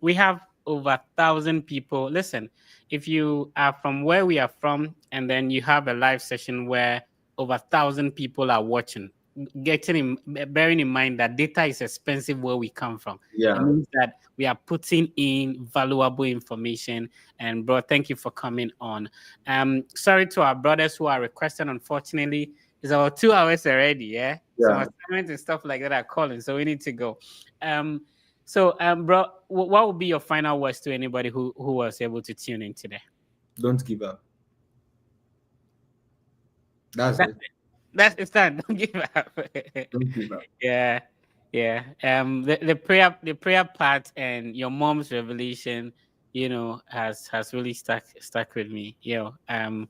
We have over 1,000 people. Listen, if you are from where we are from, and then you have a live session where over 1,000 people are watching, bearing in mind that data is expensive where we come from. Yeah, it means that we are putting in valuable information. And bro, thank you for coming on. Sorry to our brothers who are requesting. Unfortunately, it's about 2 hours already. Yeah. Some assignments and stuff like that are calling, so we need to go. Bro, what would be your final words to anybody who was able to tune in today? Don't give up. That's it. It's done. Don't give up. Don't give up. Yeah. The prayer part and your mom's revelation, you know, has really stuck with me. You know,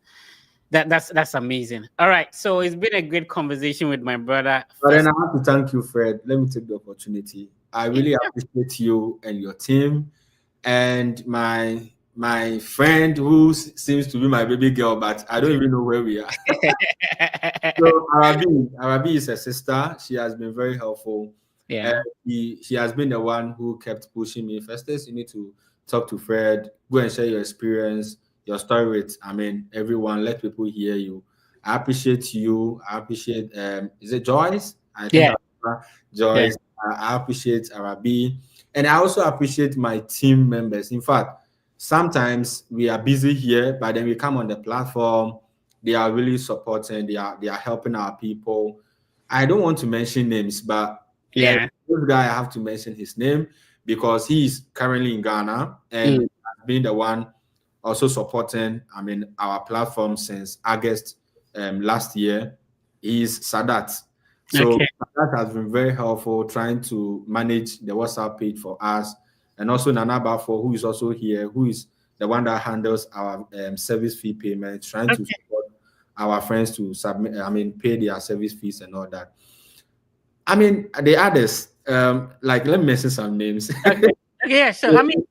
that's amazing. All right, so it's been a great conversation with my brother. But then I have to thank you, Fred. Let me take the opportunity. I really appreciate you and your team, and my friend who seems to be my baby girl, but I don't even know where we are. So Arabi is a sister. She has been very helpful. Yeah. She has been the one who kept pushing me. First, you need to talk to Fred. Go and share your experience, your story with, I mean, everyone. Let people hear you. I appreciate you. I appreciate is it Joyce? I think Joyce. Yeah. I appreciate Arabi. And I also appreciate my team members. In fact, sometimes we are busy here, but then we come on the platform. They are really supporting. They are helping our people. I don't want to mention names, but this guy, I have to mention his name because he is currently in Ghana and has been the one also supporting, I mean, our platform since August last year. He is Sadat. So that has been very helpful trying to manage the WhatsApp page for us. And also Nana Bafo, who is also here, who is the one that handles our service fee payments, trying to support our friends to submit, I mean, pay their service fees and all that. I mean, the others, like, let me mention some names. Yeah, sure. I mean,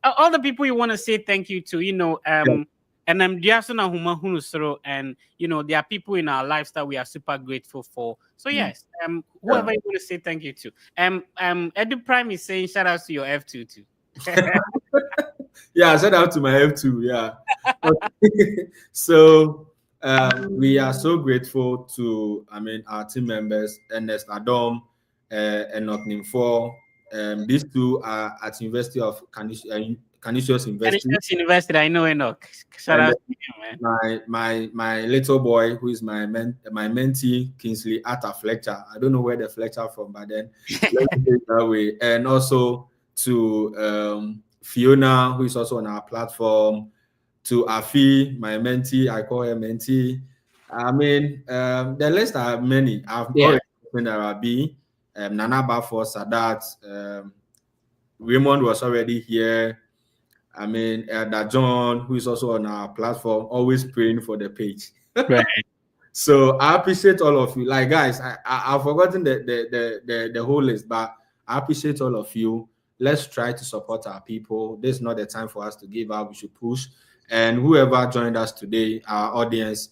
all the people you want to say thank you to, you know, and and you know, there are people in our lives that we are super grateful for. So yes, whoever you want to say thank you to. Edu Prime is saying shout out to your F2 too. Yeah, shout out to my F2. Yeah. So we are so grateful to, I mean, our team members, Ernest Adom and Enoch Nimfor. These two are at University of Canisius University. Canisius University, I know Enoch. Shout out to you, man. My little boy, who is my mentee, Kingsley, Atta Fletcher. I don't know where the Fletcher from, but then let me say it that way. And also to Fiona, who is also on our platform, to Afi, my mentee, I call her mentee. I mean, the list are many. I've already mentioned Arabi, Nana Bafo, Sadat, Raymond was already here. I mean, Elder John, who is also on our platform, always praying for the page. Right. So I appreciate all of you. Like, guys, I've forgotten the whole list, but I appreciate all of you. Let's try to support our people. This is not the time for us to give up. We should push. And whoever joined us today, our audience,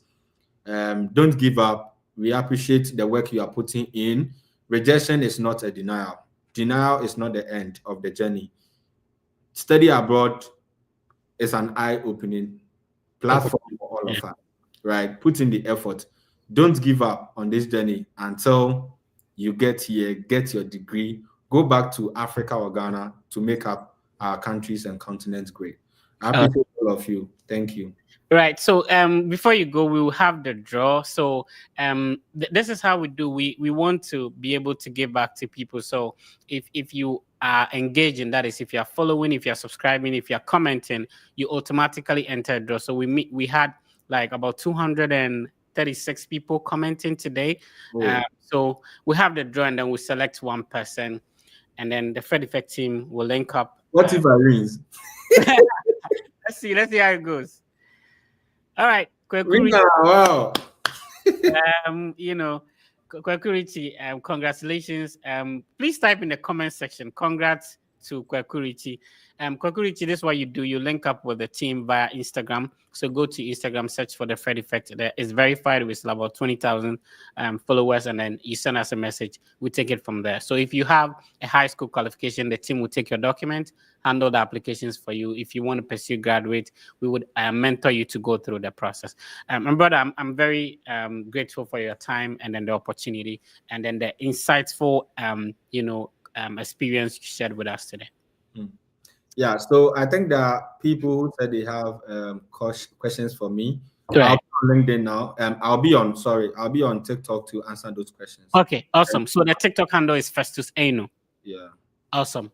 don't give up. We appreciate the work you are putting in. Rejection is not a denial. Denial is not the end of the journey. Study abroad is an eye-opening platform for all of us, right? Put in the effort. Don't give up on this journey until you get here, get your degree, go back to Africa or Ghana to make up our countries and continents great. I appreciate all of you. Thank you. Right. So before you go, we will have the draw. So this is how we do. We want to be able to give back to people. So if you are engaging, that is, if you are following, if you are subscribing, if you are commenting, you automatically enter a draw. So we had like about 236 people commenting today. So we have the draw, and then we select one person, and then the Fred Effect team will link up. What if I wins? Let's see how it goes. All right, wow. You know, Kwekurichi, congratulations. Please type in the comment section. Congrats to Kwekurichi. Kwekurichi, this is what you do. You link up with the team via Instagram. So go to Instagram, search for the Fred Effect. There is verified with about 20,000 followers, and then you send us a message. We take it from there. So if you have a high school qualification, the team will take your document, handle the applications for you. If you want to pursue graduate, we would mentor you to go through the process. And brother, I'm very grateful for your time, and then the opportunity, and then the insightful, experience you shared with us today. Yeah, so I think there are people who said they have questions for me. Right. I'll be on LinkedIn now. I'll be on TikTok to answer those questions. Okay, awesome. So the TikTok handle is Festus Eno. Yeah. Awesome.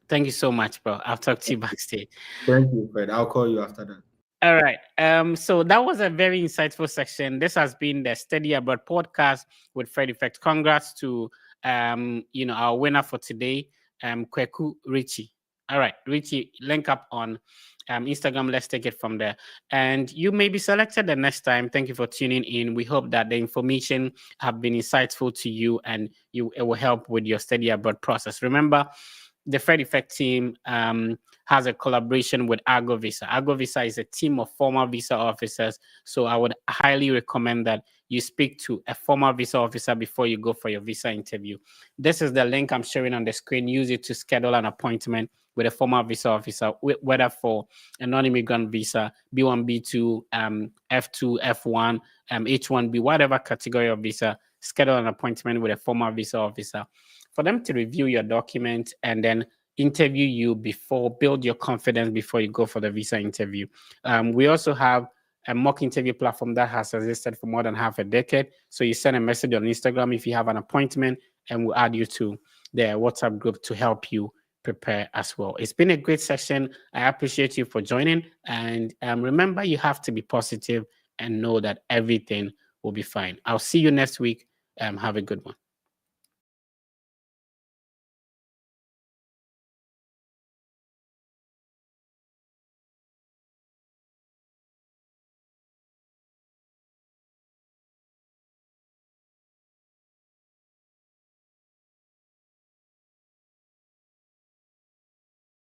Thank you so much, bro. I'll talk to you backstage. Thank you, Fred. I'll call you after that. All right. So that was a very insightful section. This has been the Study Abroad podcast with Fred Effect. Congrats to our winner for today, Kweku Richie. All right, Richie, link up on Instagram. Let's take it from there. And you may be selected the next time. Thank you for tuning in. We hope that the information have been insightful to you, and it will help with your study abroad process. Remember, the Fred Effect team has a collaboration with Argo Visa. Argo Visa is a team of former visa officers. So I would highly recommend that you speak to a former visa officer before you go for your visa interview. This is the link I'm showing on the screen. Use it to schedule an appointment with a former visa officer, whether for a non-immigrant visa, B1, B2, F2, F1, H1B, whatever category of visa. Schedule an appointment with a former visa officer for them to review your document and then interview you build your confidence before you go for the visa interview. We also have a mock interview platform that has existed for more than half a decade. So you send a message on Instagram if you have an appointment, and we'll add you to the WhatsApp group to help you prepare as well. It's been a great session. I appreciate you for joining. And remember, you have to be positive and know that everything will be fine. I'll see you next week. Have a good one.